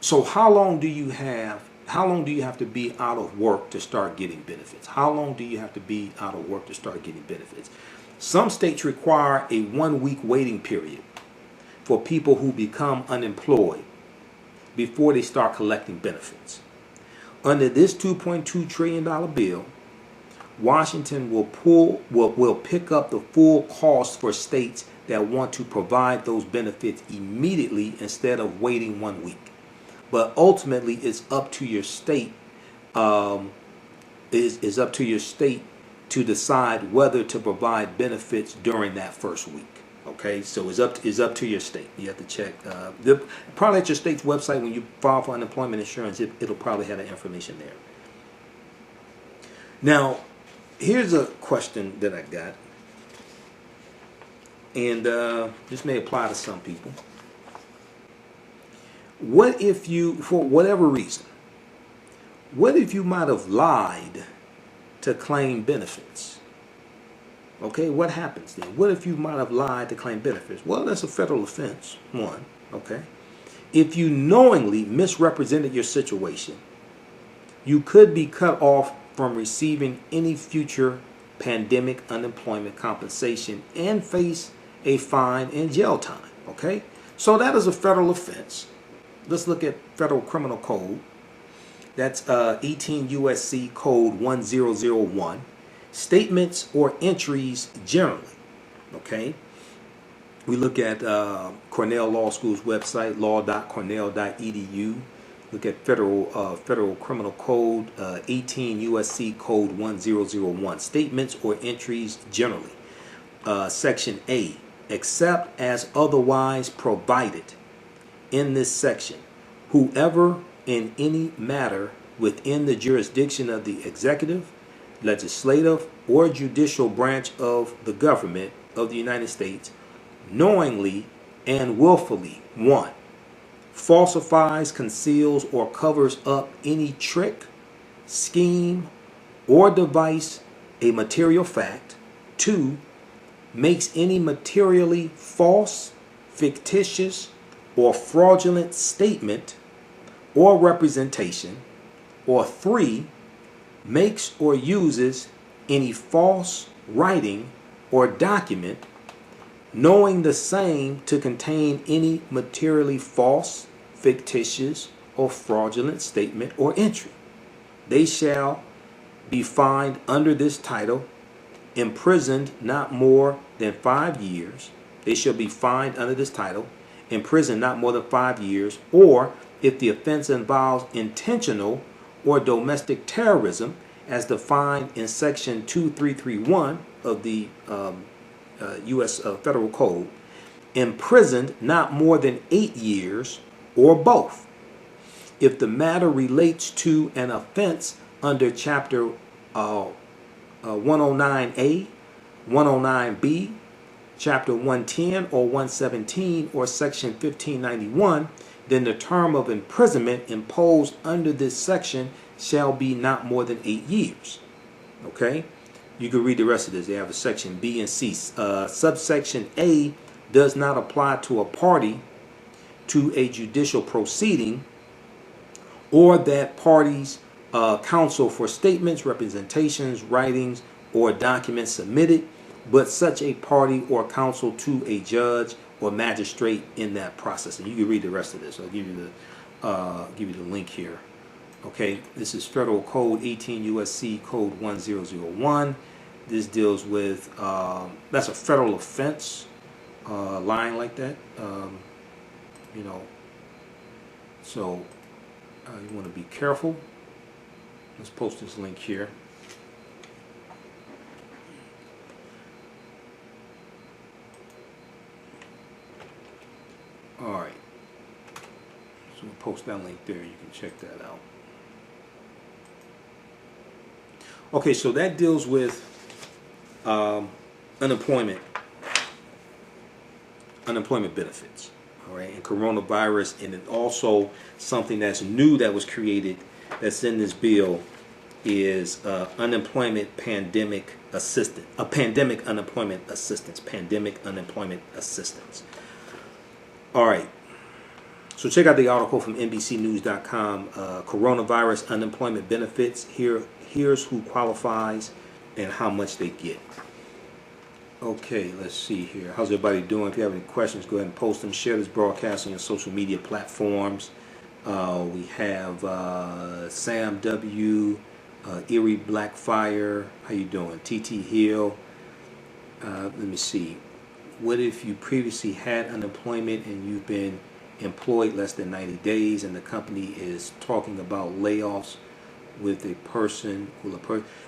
So how long do you have to be out of work to start getting benefits? How long do you have to be out of work to start getting benefits? Some states require a 1-week waiting period for people who become unemployed before they start collecting benefits. Under this $2.2 trillion bill, Washington will pick up the full cost for states that want to provide those benefits immediately instead of waiting 1 week. But ultimately, it's up to your state. Is up to your state to decide whether to provide benefits during that first week. Okay, so it's up to your state. You have to check. Probably at your state's website when you file for unemployment insurance, it'll probably have the information there. Now, here's a question that I got, and this may apply to some people. What if you, for whatever reason, what if you might have lied to claim benefits? Okay, what happens then? What if you might have lied to claim benefits? Well, that's a federal offense, one, okay? If you knowingly misrepresented your situation, you could be cut off from receiving any future pandemic unemployment compensation and face a fine and jail time, okay? So that is a federal offense. Let's look at Federal Criminal Code. That's 18 USC Code 1001. Statements or entries generally. Okay. We look at Cornell Law School's website, law.cornell.edu. Look at Federal Criminal Code 18 USC Code 1001. Statements or entries generally. Section A. Except as otherwise provided in this section, whoever in any matter within the jurisdiction of the executive, legislative, or judicial branch of the government of the United States knowingly and willfully, 1, falsifies, conceals, or covers up any trick, scheme, or device, a material fact, 2, makes any materially false, fictitious, or fraudulent statement or representation, or 3, makes or uses any false writing or document, knowing the same to contain any materially false, fictitious, or fraudulent statement or entry. They shall be fined under this title imprisoned not more than 5 years. They shall be fined under this title, imprisoned not more than 5 years, or if the offense involves intentional or domestic terrorism, as defined in Section 2331 of the U.S. Federal Code, imprisoned not more than 8 years, or both. If the matter relates to an offense under Chapter 109A, 109B, Chapter 110 or 117 or Section 1591, then the term of imprisonment imposed under this section shall be not more than 8 years. Okay? You can read the rest of this. They have a section B and C. Subsection A does not apply to a party to a judicial proceeding, or that parties counsel for statements, representations, writings, or documents submitted, but such a party or counsel to a judge or magistrate in that process. And you can read the rest of this. I'll give you the link here. Okay, this is Federal Code 18 USC Code 1001. This deals with that's a federal offense, lying like that. So you want to be careful. Let's post this link here. All right. So we'll post that link there. You can check that out. Okay, so that deals with unemployment benefits. All right, and coronavirus, and then also something that's new that was created that's in this bill is unemployment pandemic assistance, pandemic unemployment assistance. All right, so check out the article from NBCnews.com. Coronavirus unemployment benefits. Here's who qualifies and how much they get. Okay, let's see here. How's everybody doing? If you have any questions, go ahead and post them. Share this broadcast on your social media platforms. We have Sam W, Erie Blackfire. How you doing? TT Hill. Let me see. What if you previously had unemployment and you've been employed less than 90 days and the company is talking about layoffs with a person?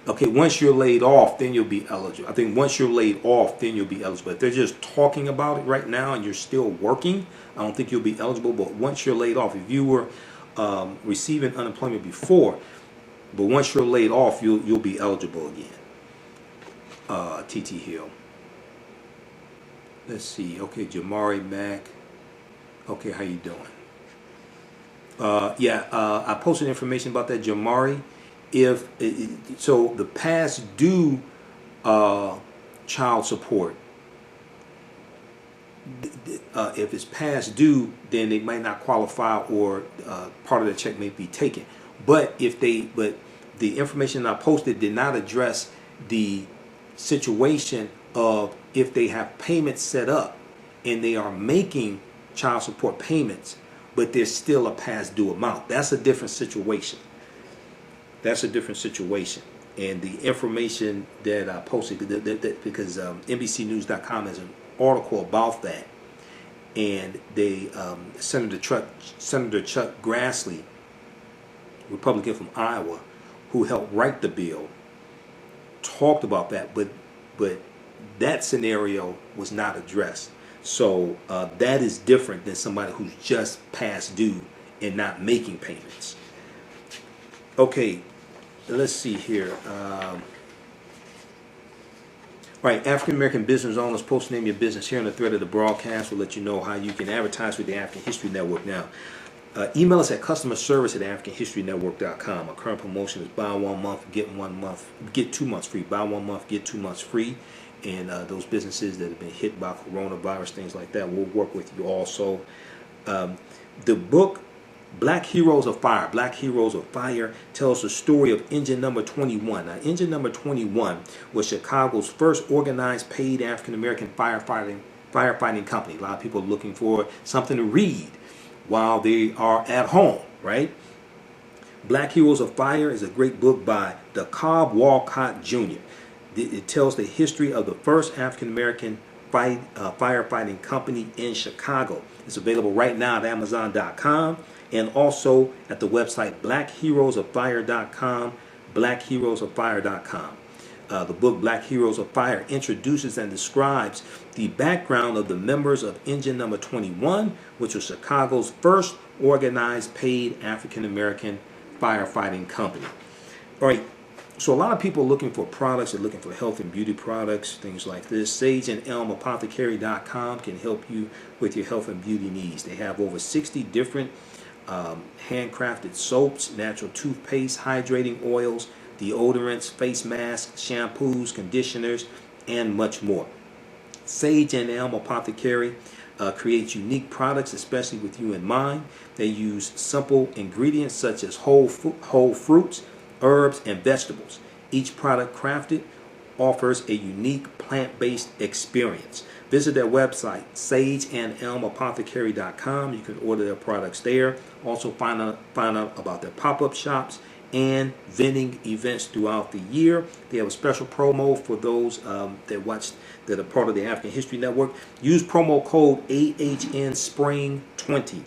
Okay, once you're laid off, then you'll be eligible. I think once you're laid off, then you'll be eligible. If they're just talking about it right now and you're still working, I don't think you'll be eligible. But once you're laid off, if you were receiving unemployment before, but once you're laid off, you'll be eligible again. TT Hill. Let's see. Okay, Jamari Mack. Okay, how you doing? I posted information about that, Jamari. So the past due child support, if it's past due, then they might not qualify, or part of the check may be taken. But the information I posted did not address the situation of if they have payments set up and they are making child support payments, but there's still a past due amount. That's a different situation. And the information that I posted, because NBCnews.com has an article about that, and they Senator Chuck Grassley, Republican from Iowa, who helped write the bill, talked about that, but that scenario was not addressed. So that is different than somebody who's just past due and not making payments. Okay, let's see here. Right, African American business owners, post name your business here on the thread of the broadcast. We'll let you know how you can advertise with the African History Network now. Email us at customerservice@AfricanHistoryNetwork.com. Our current promotion is buy 1 month, get 1 month, get 2 months free. Buy 1 month, get 2 months free. And those businesses that have been hit by coronavirus, things like that, we'll work with you also. The book Black Heroes of Fire tells the story of Engine Number 21. Now, Engine Number 21 was Chicago's first organized paid African American firefighting company. A lot of people are looking for something to read while they are at home, right? Black Heroes of Fire is a great book by DeKalb Walcott Jr. It tells the history of the first African American firefighting company in Chicago. It's available right now at Amazon.com and also at the website BlackHeroesOfFire.com. BlackHeroesOfFire.com. The book Black Heroes of Fire introduces and describes the background of the members of Engine Number 21, which was Chicago's first organized paid African American firefighting company. All right, so a lot of people are looking for products, they're looking for health and beauty products, things like this. SageandElmApothecary.com can help you with your health and beauty needs. They have over 60 different handcrafted soaps, natural toothpaste, hydrating oils, deodorants, face masks, shampoos, conditioners, and much more. Sage and Elm Apothecary creates unique products, especially with you in mind. They use simple ingredients such as whole fruits, herbs, and vegetables. Each product crafted offers a unique plant-based experience. Visit their website, sageandelmapothecary.com. You can order their products there. Also find out about their pop-up shops and vending events throughout the year. They have a special promo for those that are part of the African History Network. Use promo code AHNSPRING20,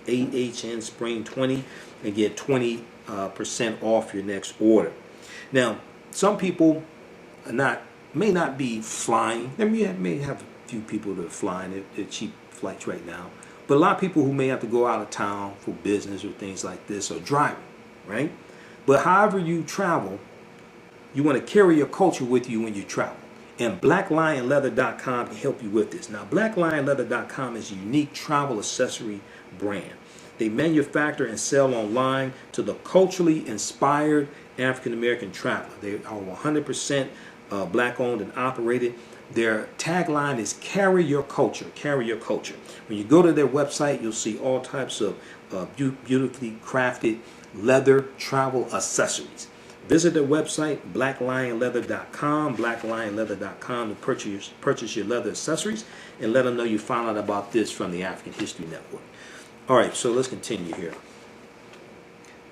AHNSPRING20, and get 20% off your next order. Now, some people may not be flying. They may have a few people that are flying. They're cheap flights right now. But a lot of people who may have to go out of town for business or things like this are driving, right? But however you travel, you want to carry your culture with you when you travel. And BlackLionLeather.com can help you with this. Now, BlackLionLeather.com is a unique travel accessory brand. They manufacture and sell online to the culturally inspired African American traveler. They are 100% black owned and operated. Their tagline is "Carry your culture." Carry your culture. When you go to their website, you'll see all types of beautifully crafted leather travel accessories. Visit their website, blacklionleather.com, blacklionleather.com, to purchase your leather accessories, and let them know you found out about this from the African History Network. All right, so let's continue here.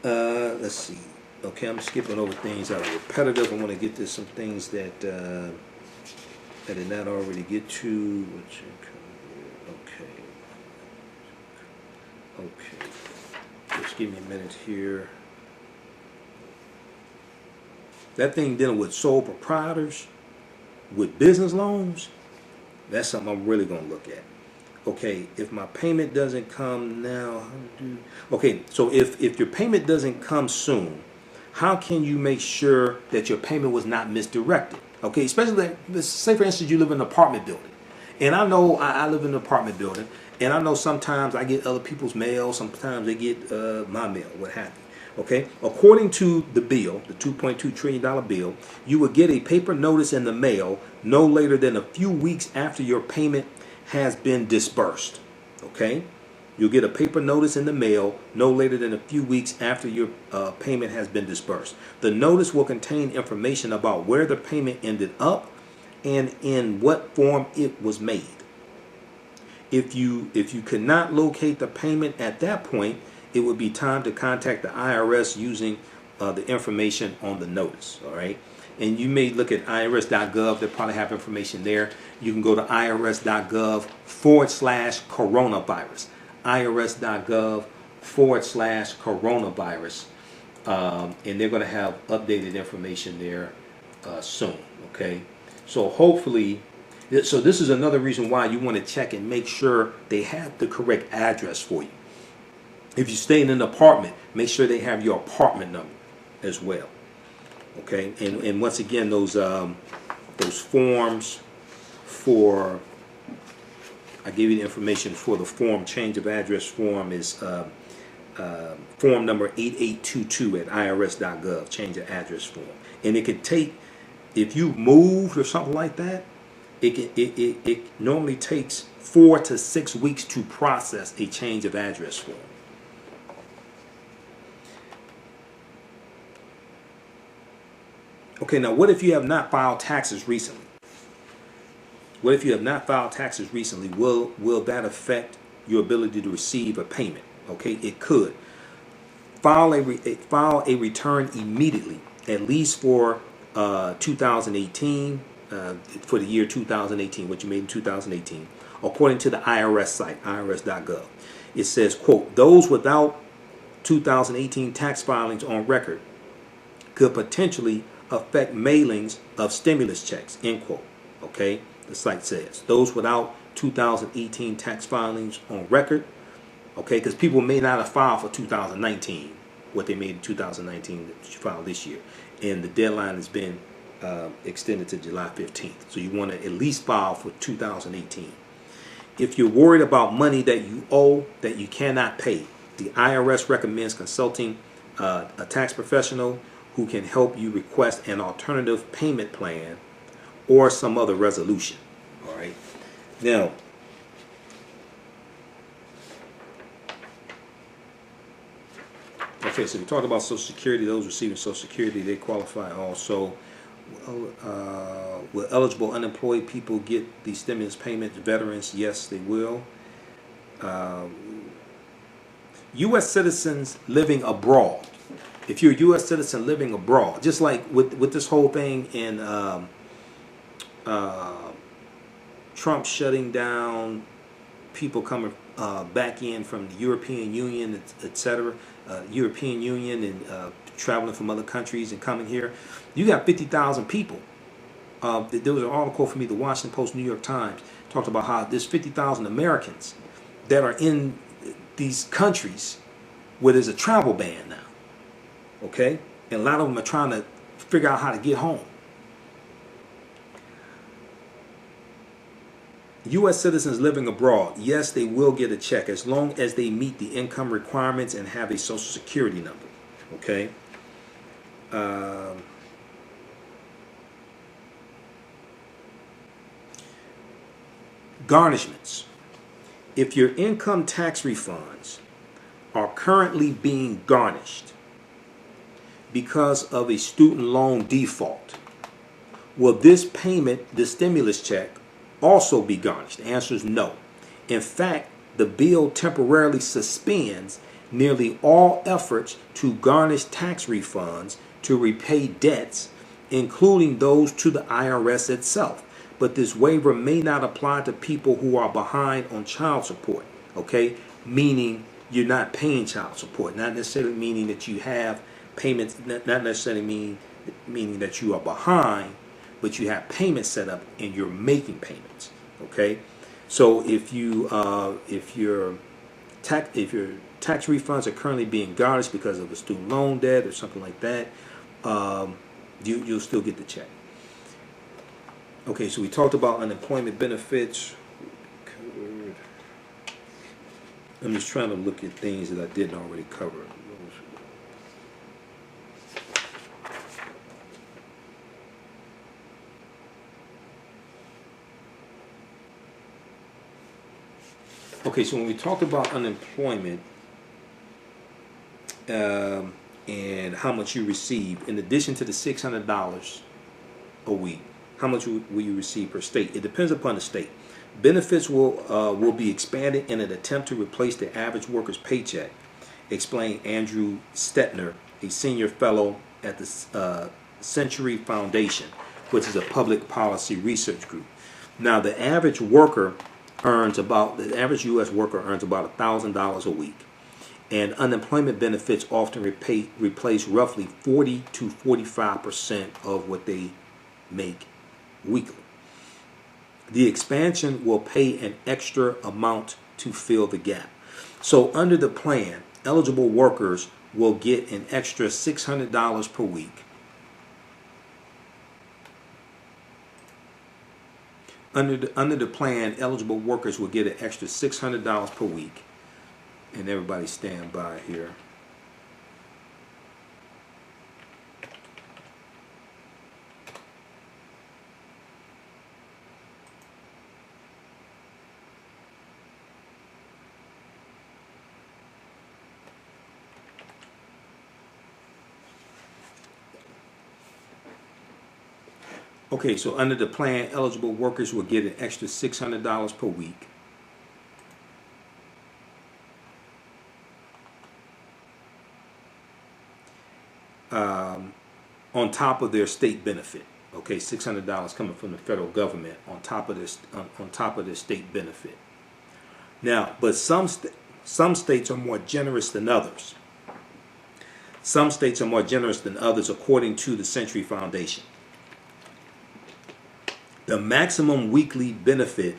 Let's see. Okay, I'm skipping over things that are repetitive. I want to get to some things that I did not already get to. Okay. Just give me a minute here. That thing dealing with sole proprietors, with business loans, that's something I'm really going to look at. Okay, if my payment doesn't come now, okay, so if your payment doesn't come soon, how can you make sure that your payment was not misdirected? Okay, especially, say for instance, you live in an apartment building. And I know I live in an apartment building, and I know sometimes I get other people's mail, sometimes they get my mail, what have you. Okay, according to the bill, the $2.2 trillion bill, you will get a paper notice in the mail no later than a few weeks after your payment has been disbursed. Okay, you'll get a paper notice in the mail no later than a few weeks after your payment has been disbursed. The notice will contain information about where the payment ended up and in what form it was made. If you could not locate the payment at that point, it would be time to contact the IRS using the information on the notice. All right, and you may look at irs.gov. They probably have information there. You can go to irs.gov/coronavirus. irs.gov/coronavirus, and they're going to have updated information there soon. Okay, so hopefully. So this is another reason why you want to check and make sure they have the correct address for you. If you stay in an apartment, make sure they have your apartment number as well. Okay, and once again, those forms for, I gave you the information for the form, change of address form is form number 8822 at irs.gov, change of address form. And it could take, if you moved or something like that, it normally takes 4 to 6 weeks to process a change of address form. Okay, now what if you have not filed taxes recently? What if you have not filed taxes recently? Will that affect your ability to receive a payment? Okay, it could. File a return immediately, at least for 2018, for the year 2018, what you made in 2018, according to the IRS site, irs.gov. It says, quote, those without 2018 tax filings on record could potentially affect mailings of stimulus checks, end quote. Okay, the site says those without 2018 tax filings on record, okay, because people may not have filed for 2019 what they made in 2019 that you filed this year, and the deadline has been extended to July 15th. So you want to at least file for 2018. If you're worried about money that you owe that you cannot pay, the IRS recommends consulting a tax professional who can help you request an alternative payment plan or some other resolution. All right. Now, okay, so we talked about Social Security. Those receiving Social Security, they qualify also. Will eligible unemployed people get the stimulus payments? Veterans, yes, they will. U.S. citizens living abroad. If you're a U.S. citizen living abroad, just like with this whole thing in Trump shutting down people coming back in from the European Union, etc., European Union, and traveling from other countries and coming here, you got 50,000 people. There was an article from the Washington Post, New York Times, talked about how there's 50,000 Americans that are in these countries where there's a travel ban now. Okay? And a lot of them are trying to figure out how to get home. U.S. citizens living abroad, yes, they will get a check as long as they meet the income requirements and have a Social Security number. Okay? Garnishments. If your income tax refunds are currently being garnished because of a student loan default, will this payment, the stimulus check, also be garnished? The answer is no. In fact, the bill temporarily suspends nearly all efforts to garnish tax refunds to repay debts, including those to the IRS itself. But this waiver may not apply to people who are behind on child support, okay? Meaning you're not paying child support, not necessarily meaning that you have payments, not necessarily meaning that you are behind, but you have payments set up and you're making payments, okay? So if your tax refunds are currently being garnished because of a student loan debt or something like that, you'll still get the check. Okay, so we talked about unemployment benefits. I'm just trying to look at things that I didn't already cover. Okay, so when we talked about unemployment and how much you receive, in addition to the $600 a week, how much will you receive per state? It depends upon the state. Benefits will be expanded in an attempt to replace the average worker's paycheck, explained Andrew Stetner, a senior fellow at the Century Foundation, which is a public policy research group. Now, the average U.S. worker earns about $1,000 a week, and unemployment benefits often replace roughly 40 to 45% of what they make weekly. The expansion will pay an extra amount to fill the gap. So under the plan, eligible workers will get an extra $600 per week. Under the plan, eligible workers will get an extra $600 per week. And everybody stand by here. Okay, so under the plan, eligible workers will get an extra $600 per week. On top of their state benefit. Okay, $600 coming from the federal government on top of this state benefit. Now, but some states are more generous than others. Some states are more generous than others, according to the Century Foundation. The maximum weekly benefit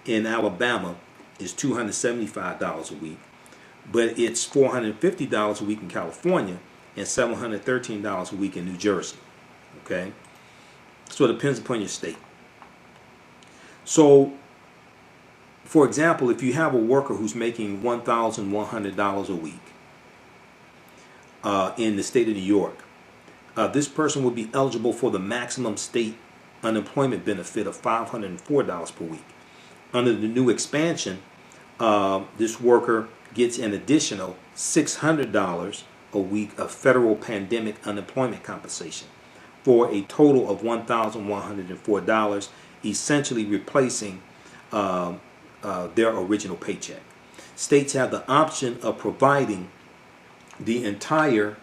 in Alabama is $275 a week, but it's $450 a week in California and $713 a week in New Jersey. Okay, so it depends upon your state. So, for example, if you have a worker who's making $1,100 a week in the state of New York, this person would be eligible for the maximum state unemployment benefit of $504 per week. Under the new expansion, this worker gets an additional $600 a week of federal pandemic unemployment compensation for a total of $1,104, essentially replacing their original paycheck. States have the option of providing the entire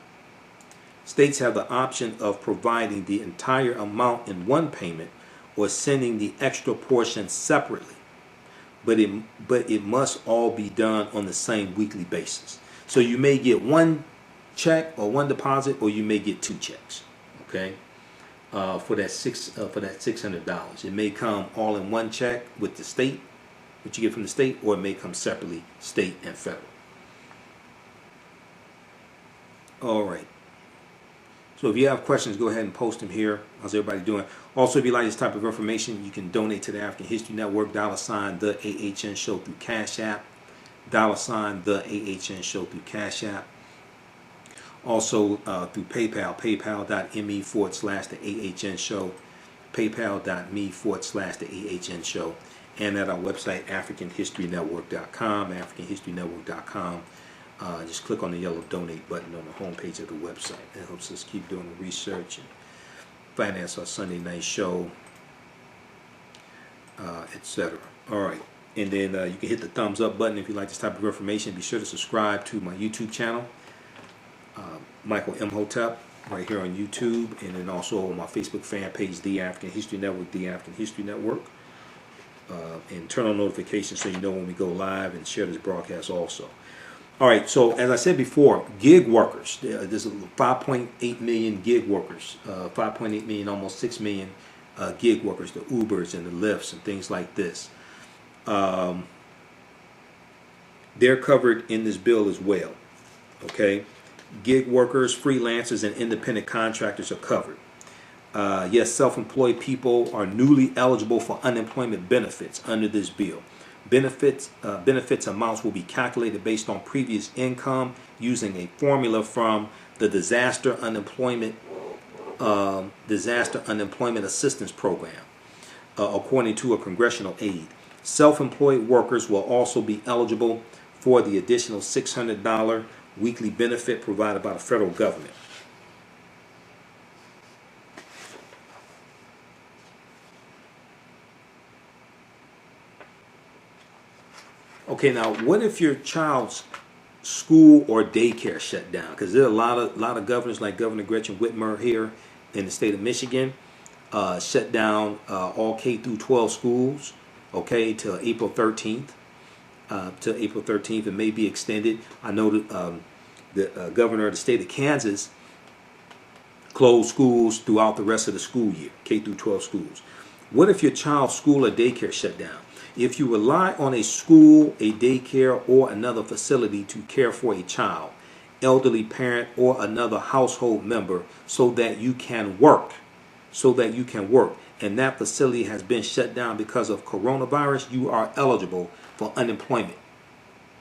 amount in one payment or sending the extra portion separately, but it must all be done on the same weekly basis. So you may get one check or one deposit, or you may get two checks. Okay, for that $600, it may come all in one check with the state, what you get from the state, or it may come separately, state and federal. All right. So if you have questions, go ahead and post them here. How's everybody doing? Also, if you like this type of information, you can donate to the African History Network, $the AHN Show through Cash App, $the AHN Show through Cash App. Also through PayPal, paypal.me/the AHN Show, paypal.me/the AHN Show, and at our website, AfricanHistoryNetwork.com, AfricanHistoryNetwork.com. Just click on the yellow donate button on the homepage of the website. It helps us keep doing the research and finance our Sunday night show, etc. All right. And then you can hit the thumbs up button if you like this type of information. Be sure to subscribe to my YouTube channel, Michael Imhotep, right here on YouTube, and then also on my Facebook fan page, The African History Network, The African History Network. And turn on notifications so you know when we go live, and share this broadcast also. All right, so as I said before, gig workers, there's 5.8 million gig workers, 5.8 million, almost 6 million gig workers, the Ubers and the Lyfts and things like this. They're covered in this bill as well, okay? Gig workers, freelancers, and independent contractors are covered. Yes, self-employed people are newly eligible for unemployment benefits under this bill. Benefits amounts will be calculated based on previous income using a formula from the Disaster Unemployment Assistance Program, according to a congressional aide. Self-employed workers will also be eligible for the additional $600 weekly benefit provided by the federal government. Okay, now what if your child's school or daycare shut down? Because there are a lot of governors, like Governor Gretchen Whitmer here in the state of Michigan, shut down all K through 12 schools, okay, till April 13th. It may be extended. I know that the governor of the state of Kansas closed schools throughout the rest of the school year, K through 12 schools. What if your child's school or daycare shut down? If you rely on a school, a daycare, or another facility to care for a child, elderly parent, or another household member so that you can work, and that facility has been shut down because of coronavirus, you are eligible for unemployment.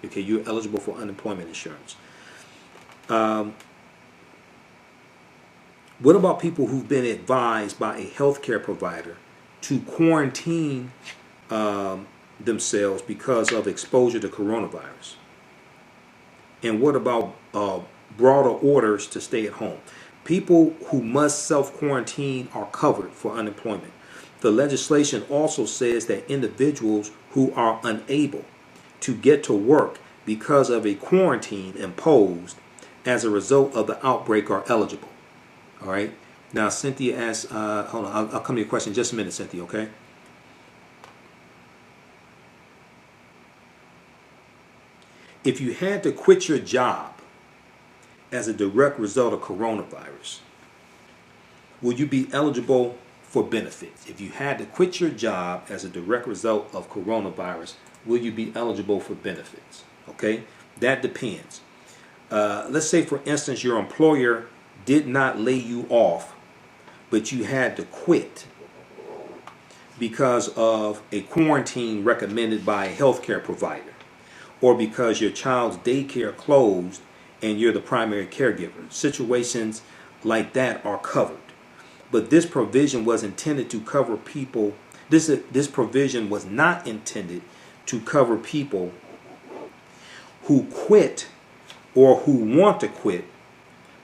Okay, you're eligible for unemployment insurance. What about people who've been advised by a healthcare provider to quarantine themselves because of exposure to coronavirus? And what about broader orders to stay at home? People who must self-quarantine are covered for unemployment. The legislation also says that individuals who are unable to get to work because of a quarantine imposed as a result of the outbreak are eligible. All right. Now, Cynthia asks, hold on, I'll come to your question in just a minute, Cynthia, okay? If you had to quit your job as a direct result of coronavirus, will you be eligible for benefits? If you had to quit your job as a direct result of coronavirus, will you be eligible for benefits? Okay, that depends. Let's say, for instance, your employer did not lay you off, but you had to quit because of a quarantine recommended by a healthcare provider, or because your child's daycare closed and you're the primary caregiver. Situations like that are covered. But this provision was intended to cover people. This provision was not intended to cover people who quit or who want to quit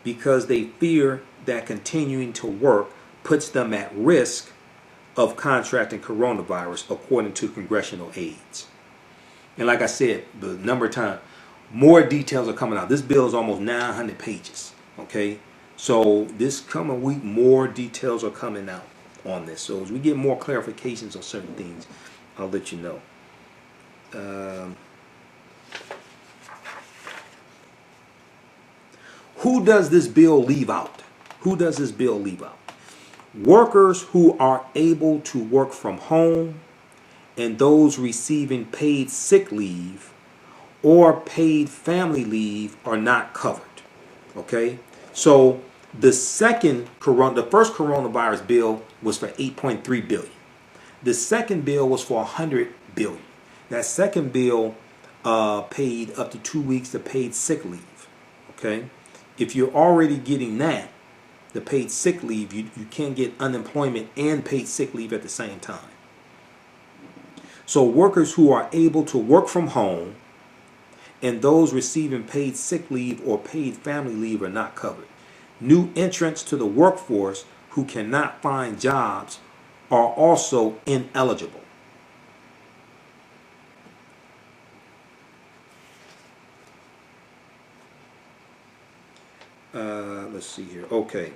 because they fear that continuing to work puts them at risk of contracting coronavirus, according to congressional aides. And like I said, the number of times, more details are coming out. This bill is almost 900 pages. Okay, so this coming week, more details are coming out on this. So as we get more clarifications on certain things, I'll let you know. Who does this bill leave out? Who does this bill leave out? Workers who are able to work from home and those receiving paid sick leave or paid family leave are not covered. Okay? So the first coronavirus bill was for 8.3 billion. The second bill was for 100 billion. That second bill paid up to 2 weeks of paid sick leave. Okay? If you're already getting that, the paid sick leave, you can't get unemployment and paid sick leave at the same time. So workers who are able to work from home and those receiving paid sick leave or paid family leave are not covered. New entrants to the workforce who cannot find jobs are also ineligible. Let's see here. Okay.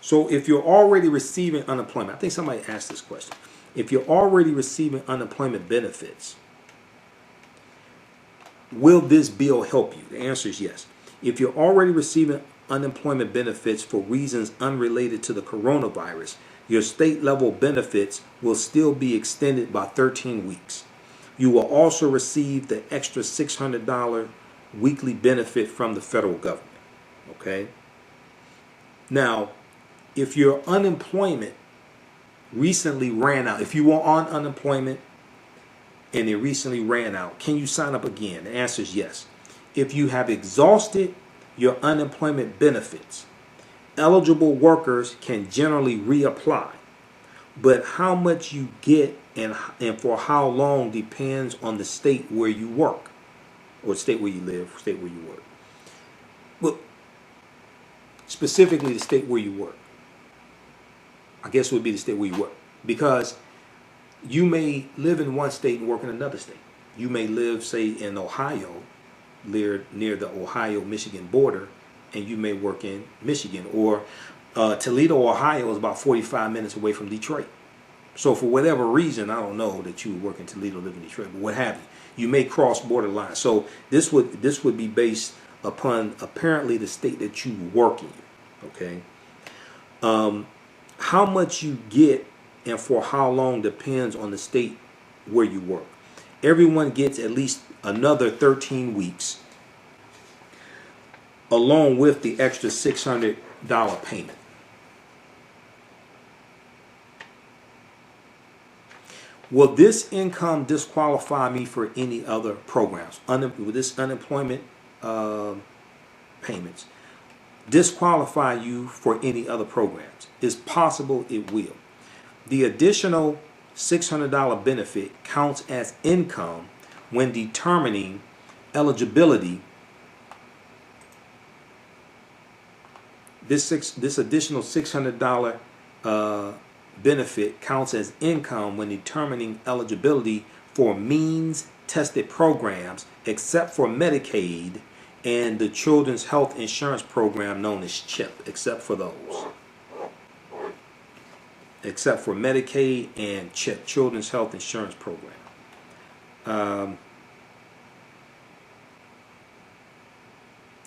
So if you're already receiving unemployment, I think somebody asked this question. If you're already receiving unemployment benefits, will this bill help you? The answer is yes. If you're already receiving unemployment benefits for reasons unrelated to the coronavirus, your state level benefits will still be extended by 13 weeks. You will also receive the extra $600 weekly benefit from the federal government. Okay? Now, if your unemployment recently ran out, if you were on unemployment and it recently ran out, can you sign up again? The answer is yes. If you have exhausted your unemployment benefits, eligible workers can generally reapply. But how much you get and for how long depends on the state where you work, or state where you live, state where you work. Well, specifically the state where you work. I guess it would be the state where you work. Because you may live in one state and work in another state. You may live, say, in Ohio, near the Ohio-Michigan border, and you may work in Michigan. Or Toledo, Ohio is about 45 minutes away from Detroit. So for whatever reason, I don't know that you would work in Toledo, live in Detroit, but what have you. You may cross border lines. So this would be based upon apparently the state that you work in. Okay. How much you get and for how long depends on the state where you work. Everyone gets at least another 13 weeks along with the extra $600 payment. Will this income disqualify me for any other programs? Will this unemployment payments disqualify you for any other programs? It's possible it will. The additional $600 benefit counts as income when determining eligibility. This additional $600 benefit counts as income when determining eligibility for means-tested programs, except for Medicaid and the Children's Health Insurance Program known as CHIP, except for those. Except for Medicaid and CHIP, Children's Health Insurance Program.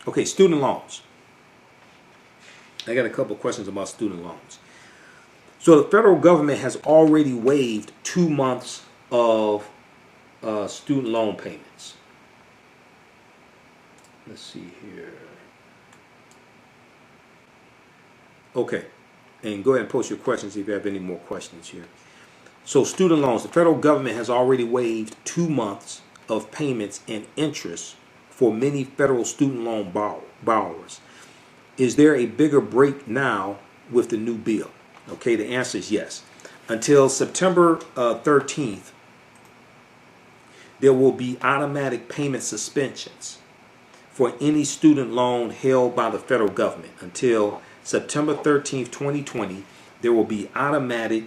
Okay, student loans. I got a couple of questions about student loans. So the federal government has already waived 2 months of student loan payments. Let's see here. Okay, and go ahead and post your questions if you have any more questions here. So student loans, the federal government has already waived 2 months of payments and interest for many federal student loan borrowers. Is there a bigger break now with the new bill? Okay, the answer is yes. Until September 13th, there will be automatic payment suspensions for any student loan held by the federal government. Until September 13th, 2020, there will be automatic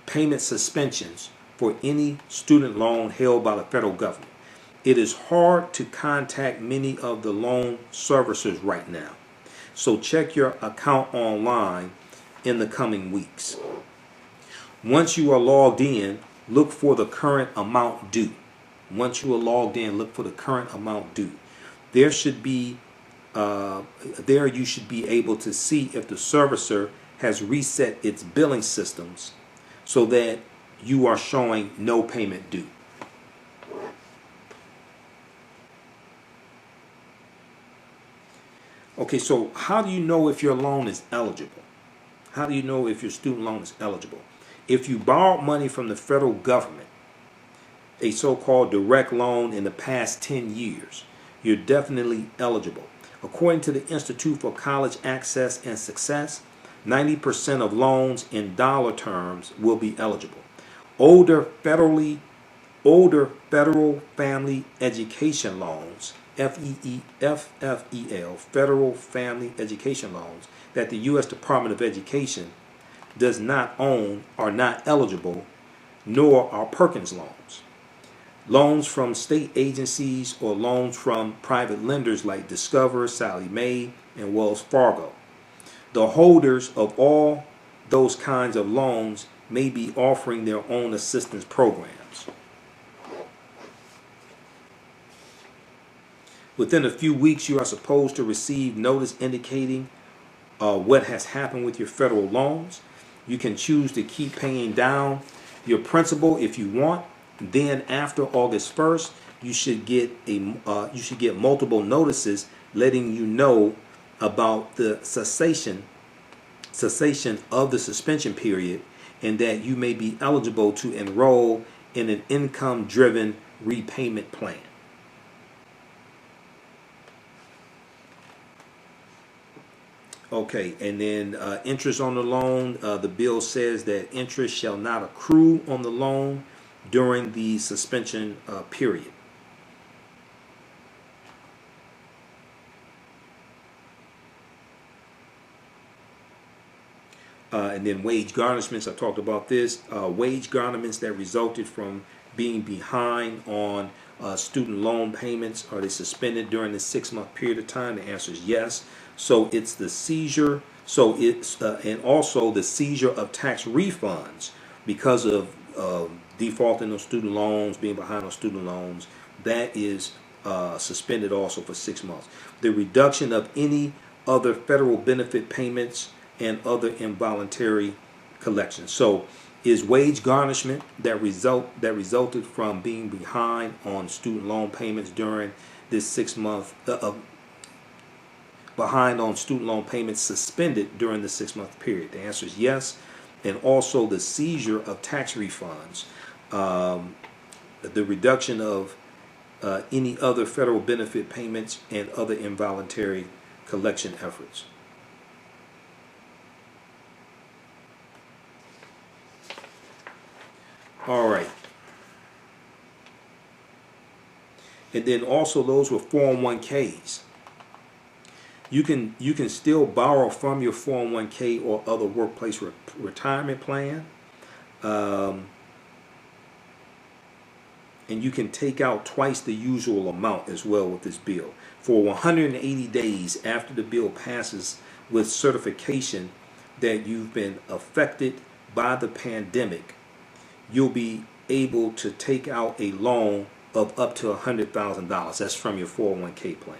payment suspensions for any student loan held by the federal government. It is hard to contact many of the loan servicers right now, so check your account online in the coming weeks. Once you are logged in, look for the current amount due. Once you are logged in, look for the current amount due. There should be there you should be able to see if the servicer has reset its billing systems so that you are showing no payment due. Okay, so how do you know if your loan is eligible? How do you know if your student loan is eligible? If you borrowed money from the federal government, a so-called direct loan in the past 10 years, you're definitely eligible. According to the Institute for College Access and Success, 90% of loans in dollar terms will be eligible. Older federal family education loans, FFEL, federal family education loans, that the U.S. Department of Education does not own are not eligible, nor are Perkins loans. Loans from state agencies or loans from private lenders like Discover, Sallie Mae, and Wells Fargo. The holders of all those kinds of loans may be offering their own assistance programs. Within a few weeks, you are supposed to receive notice indicating what has happened with your federal loans. You can choose to keep paying down your principal if you want. Then after August 1st, you should get multiple notices letting you know about the cessation of the suspension period, and that you may be eligible to enroll in an income-driven repayment plan. Okay, and then interest on the loan. The bill says that interest shall not accrue on the loan during the suspension period. And then wage garnishments, I talked about this. Wage garnishments that resulted from being behind on student loan payments, are they suspended during the 6-month period of time? The answer is yes. So it's the seizure. So it's and also the seizure of tax refunds because of defaulting on student loans, being behind on student loans. That is suspended also for 6 months. The reduction of any other federal benefit payments and other involuntary collections. So is wage garnishment that resulted from being behind on student loan payments during this 6 month behind on student loan payments suspended during the 6-month period? The answer is yes. And also the seizure of tax refunds, the reduction of any other federal benefit payments and other involuntary collection efforts. All right. And then also those with 401ks. You can still borrow from your 401k or other workplace retirement plan. and you can take out twice the usual amount as well with this bill. For 180 days after the bill passes with certification that you've been affected by the pandemic, you'll be able to take out a loan of up to $100,000. That's from your 401k plan.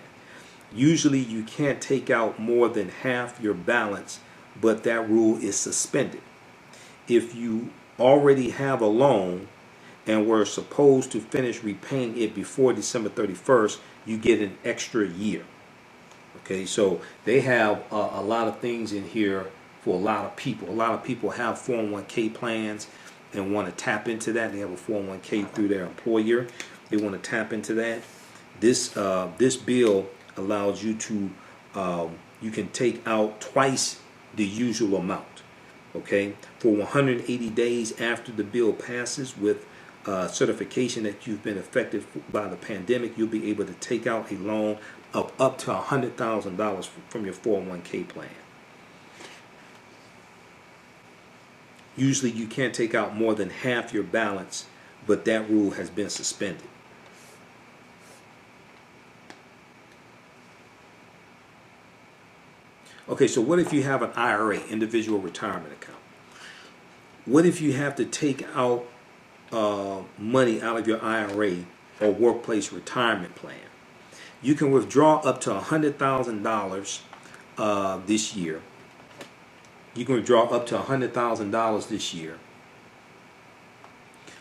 Usually you can't take out more than half your balance, but that rule is suspended. If you already have a loan and were supposed to finish repaying it before December 31st, you get an extra year. Okay, so they have a lot of things in here for a lot of people. A lot of people have 401k plans and want to tap into that. They have a 401k through their employer. They want to tap into that. This bill allows you to you can take out twice the usual amount. Okay, for 180 days after the bill passes with certification that you've been affected by the pandemic, you'll be able to take out a loan of up to $100,000 from your 401k plan. Usually you can't take out more than half your balance, but that rule has been suspended. Okay, so what if you have an IRA, individual retirement account? What if you have to take out money out of your IRA or workplace retirement plan? You can withdraw up to $100,000 this year. You can withdraw up to $100,000 this year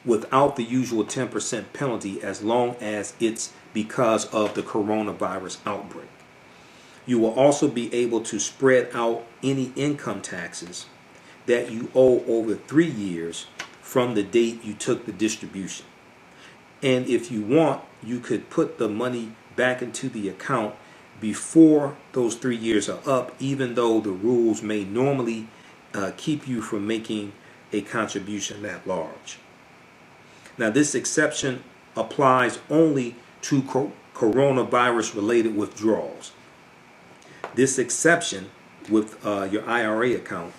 without the usual 10% penalty, as long as it's because of the coronavirus outbreak. You will also be able to spread out any income taxes that you owe over 3 years from the date you took the distribution. And if you want, you could put the money back into the account before those 3 years are up, even though the rules may normally keep you from making a contribution that large. Now, this exception applies only to coronavirus related withdrawals. This exception with your IRA account,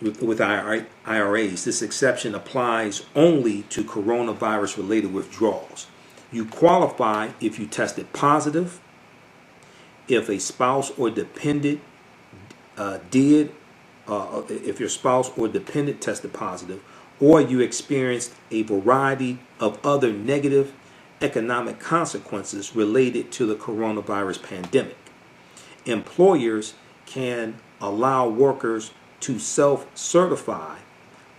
with IRAs, this exception applies only to coronavirus related withdrawals. You qualify if you tested positive, if a spouse or dependent if your spouse or dependent tested positive, or you experienced a variety of other negative economic consequences related to the coronavirus pandemic. Employers can allow workers to self-certify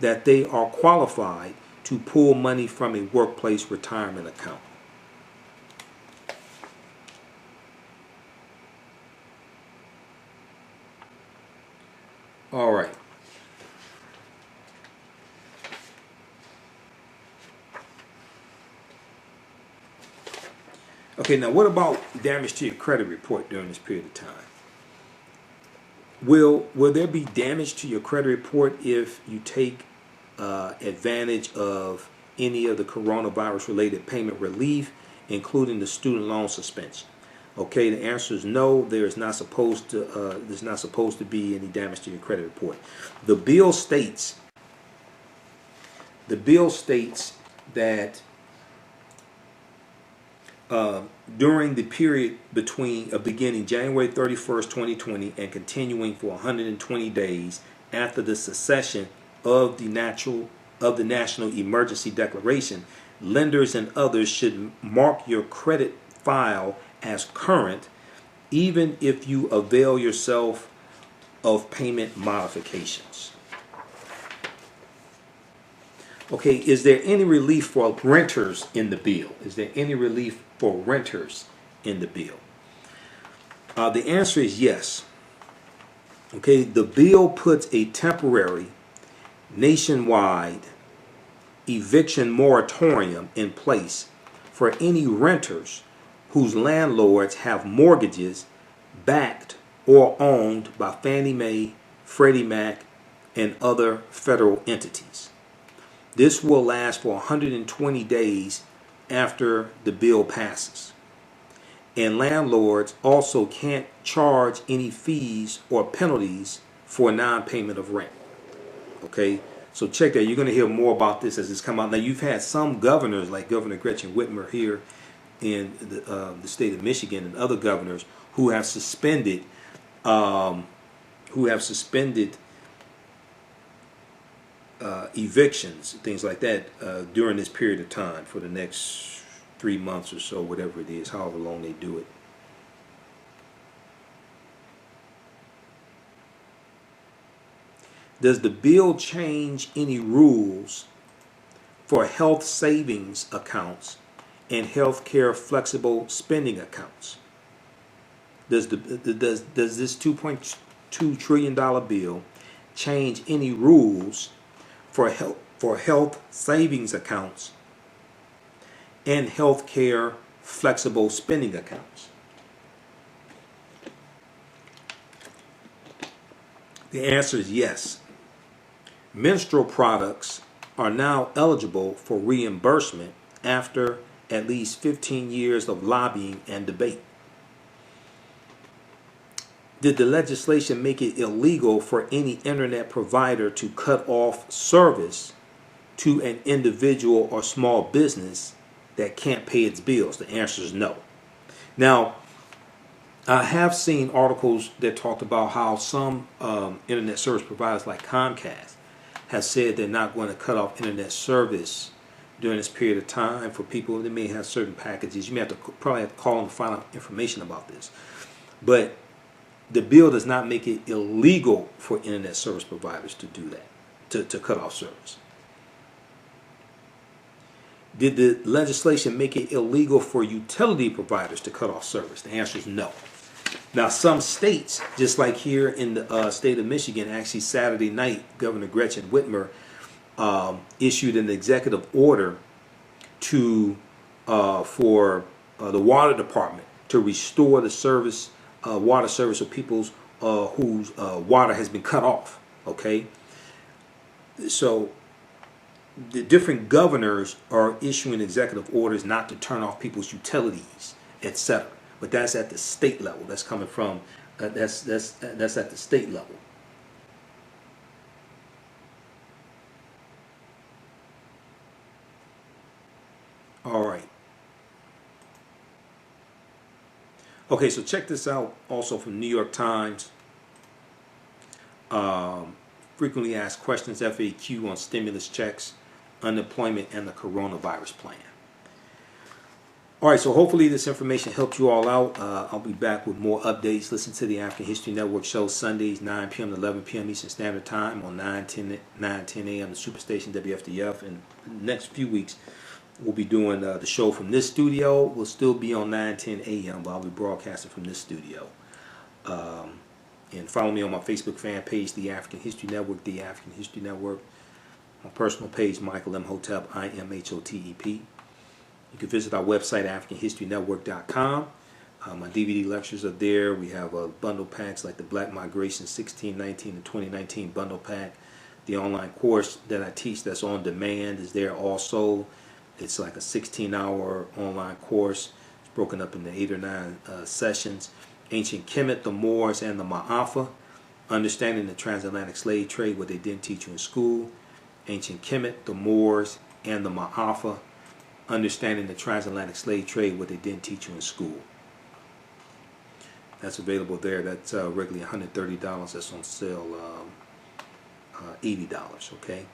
that they are qualified to pull money from a workplace retirement account. All right. Okay, now what about damage to your credit report during this period of time? Will there be damage to your credit report if you take advantage of any of the coronavirus related payment relief, including the student loan suspension? Okay, the answer is no. There's not supposed to be any damage to your credit report. The bill states that during the period beginning January 31st, 2020 and continuing for 120 days after the cessation of the National Emergency Declaration, lenders and others should mark your credit file as current, even if you avail yourself of payment modifications. Okay, is there any relief for renters in the bill? Is there any relief for renters in the bill? The answer is yes. Okay, the bill puts a temporary nationwide eviction moratorium in place for any renters whose landlords have mortgages backed or owned by Fannie Mae, Freddie Mac, and other federal entities. This will last for 120 days after the bill passes. And landlords also can't charge any fees or penalties for non-payment of rent. Okay, So check that. You're going to hear more about this as it's come out. Now, you've had some governors, like Governor Gretchen Whitmer here in the state of Michigan, and other governors who have suspended evictions, things like that, during this period of time for the next 3 months or so, whatever it is, however long they do it. Does the bill change any rules for health savings accounts and healthcare flexible spending accounts? Does this $2.2 trillion bill change any rules for health savings accounts and healthcare flexible spending accounts? The answer is yes. Menstrual products are now eligible for reimbursement after at least 15 years of lobbying and debate. Did the legislation make it illegal for any internet provider to cut off service to an individual or small business that can't pay its bills? The answer is no. Now, I have seen articles that talked about how some internet service providers like Comcast have said they're not going to cut off internet service during this period of time for people that may have certain packages. You may have to probably have to call them to find out information about this. But the bill does not make it illegal for internet service providers to do that, to cut off service. Did the legislation make it illegal for utility providers to cut off service? The answer is no. Now, some states, just like here in the state of Michigan, actually Saturday night, Governor Gretchen Whitmer issued an executive order for the water department to restore the service, water service of people's whose water has been cut off. Okay, so the different governors are issuing executive orders not to turn off people's utilities, etc. But that's at the state level. That's coming from that's at the state level. All right. Okay, so check this out also from New York Times. Frequently asked questions, FAQ on stimulus checks, unemployment, and the coronavirus plan. All right, so hopefully this information helped you all out. I'll be back with more updates. Listen to the African History Network show Sundays, 9 p.m. to 11 p.m. Eastern Standard Time on 9:10 a.m. the Superstation WFDF. And the next few weeks, we'll be doing the show from this studio. We'll still be on 9:10 a.m., but I'll be broadcasting from this studio. And follow me on my Facebook fan page, The African History Network, The African History Network. My personal page, Michael Imhotep, IMHOTEP. You can visit our website, AfricanHistoryNetwork.com. My DVD lectures are there. We have bundle packs like the Black Migration 1619 and 2019 bundle pack. The online course that I teach that's on demand is there also. It's like a 16-hour online course. It's broken up into 8 or 9 sessions. Ancient Kemet, the Moors, and the Ma'afa. Understanding the transatlantic slave trade, what they didn't teach you in school. Ancient Kemet, the Moors, and the Ma'afa. Understanding the transatlantic slave trade, what they didn't teach you in school. That's available there. That's regularly $130. That's on sale $80. Okay.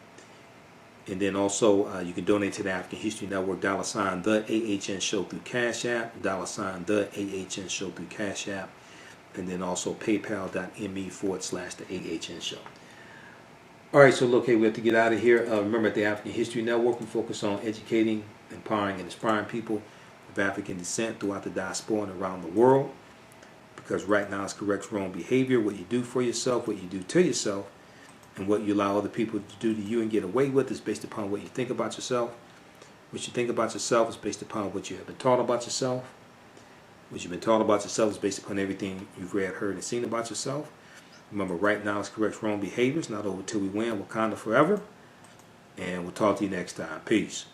And then also you can donate to the African History Network, $ the AHN Show through Cash App, $ the AHN Show through Cash App, and then also PayPal.me/the AHN Show. All right, so look, hey, we have to get out of here. Remember, at the African History Network, we focus on educating, empowering, and inspiring people of African descent throughout the diaspora and around the world. Because right now it's correct wrong behavior, what you do for yourself, what you do to yourself, and what you allow other people to do to you and get away with is based upon what you think about yourself. What you think about yourself is based upon what you have been taught about yourself. What you've been taught about yourself is based upon everything you've read, heard, and seen about yourself. Remember, right now it's correct wrong behavior. It's not over till we win. Wakanda forever. And we'll talk to you next time. Peace.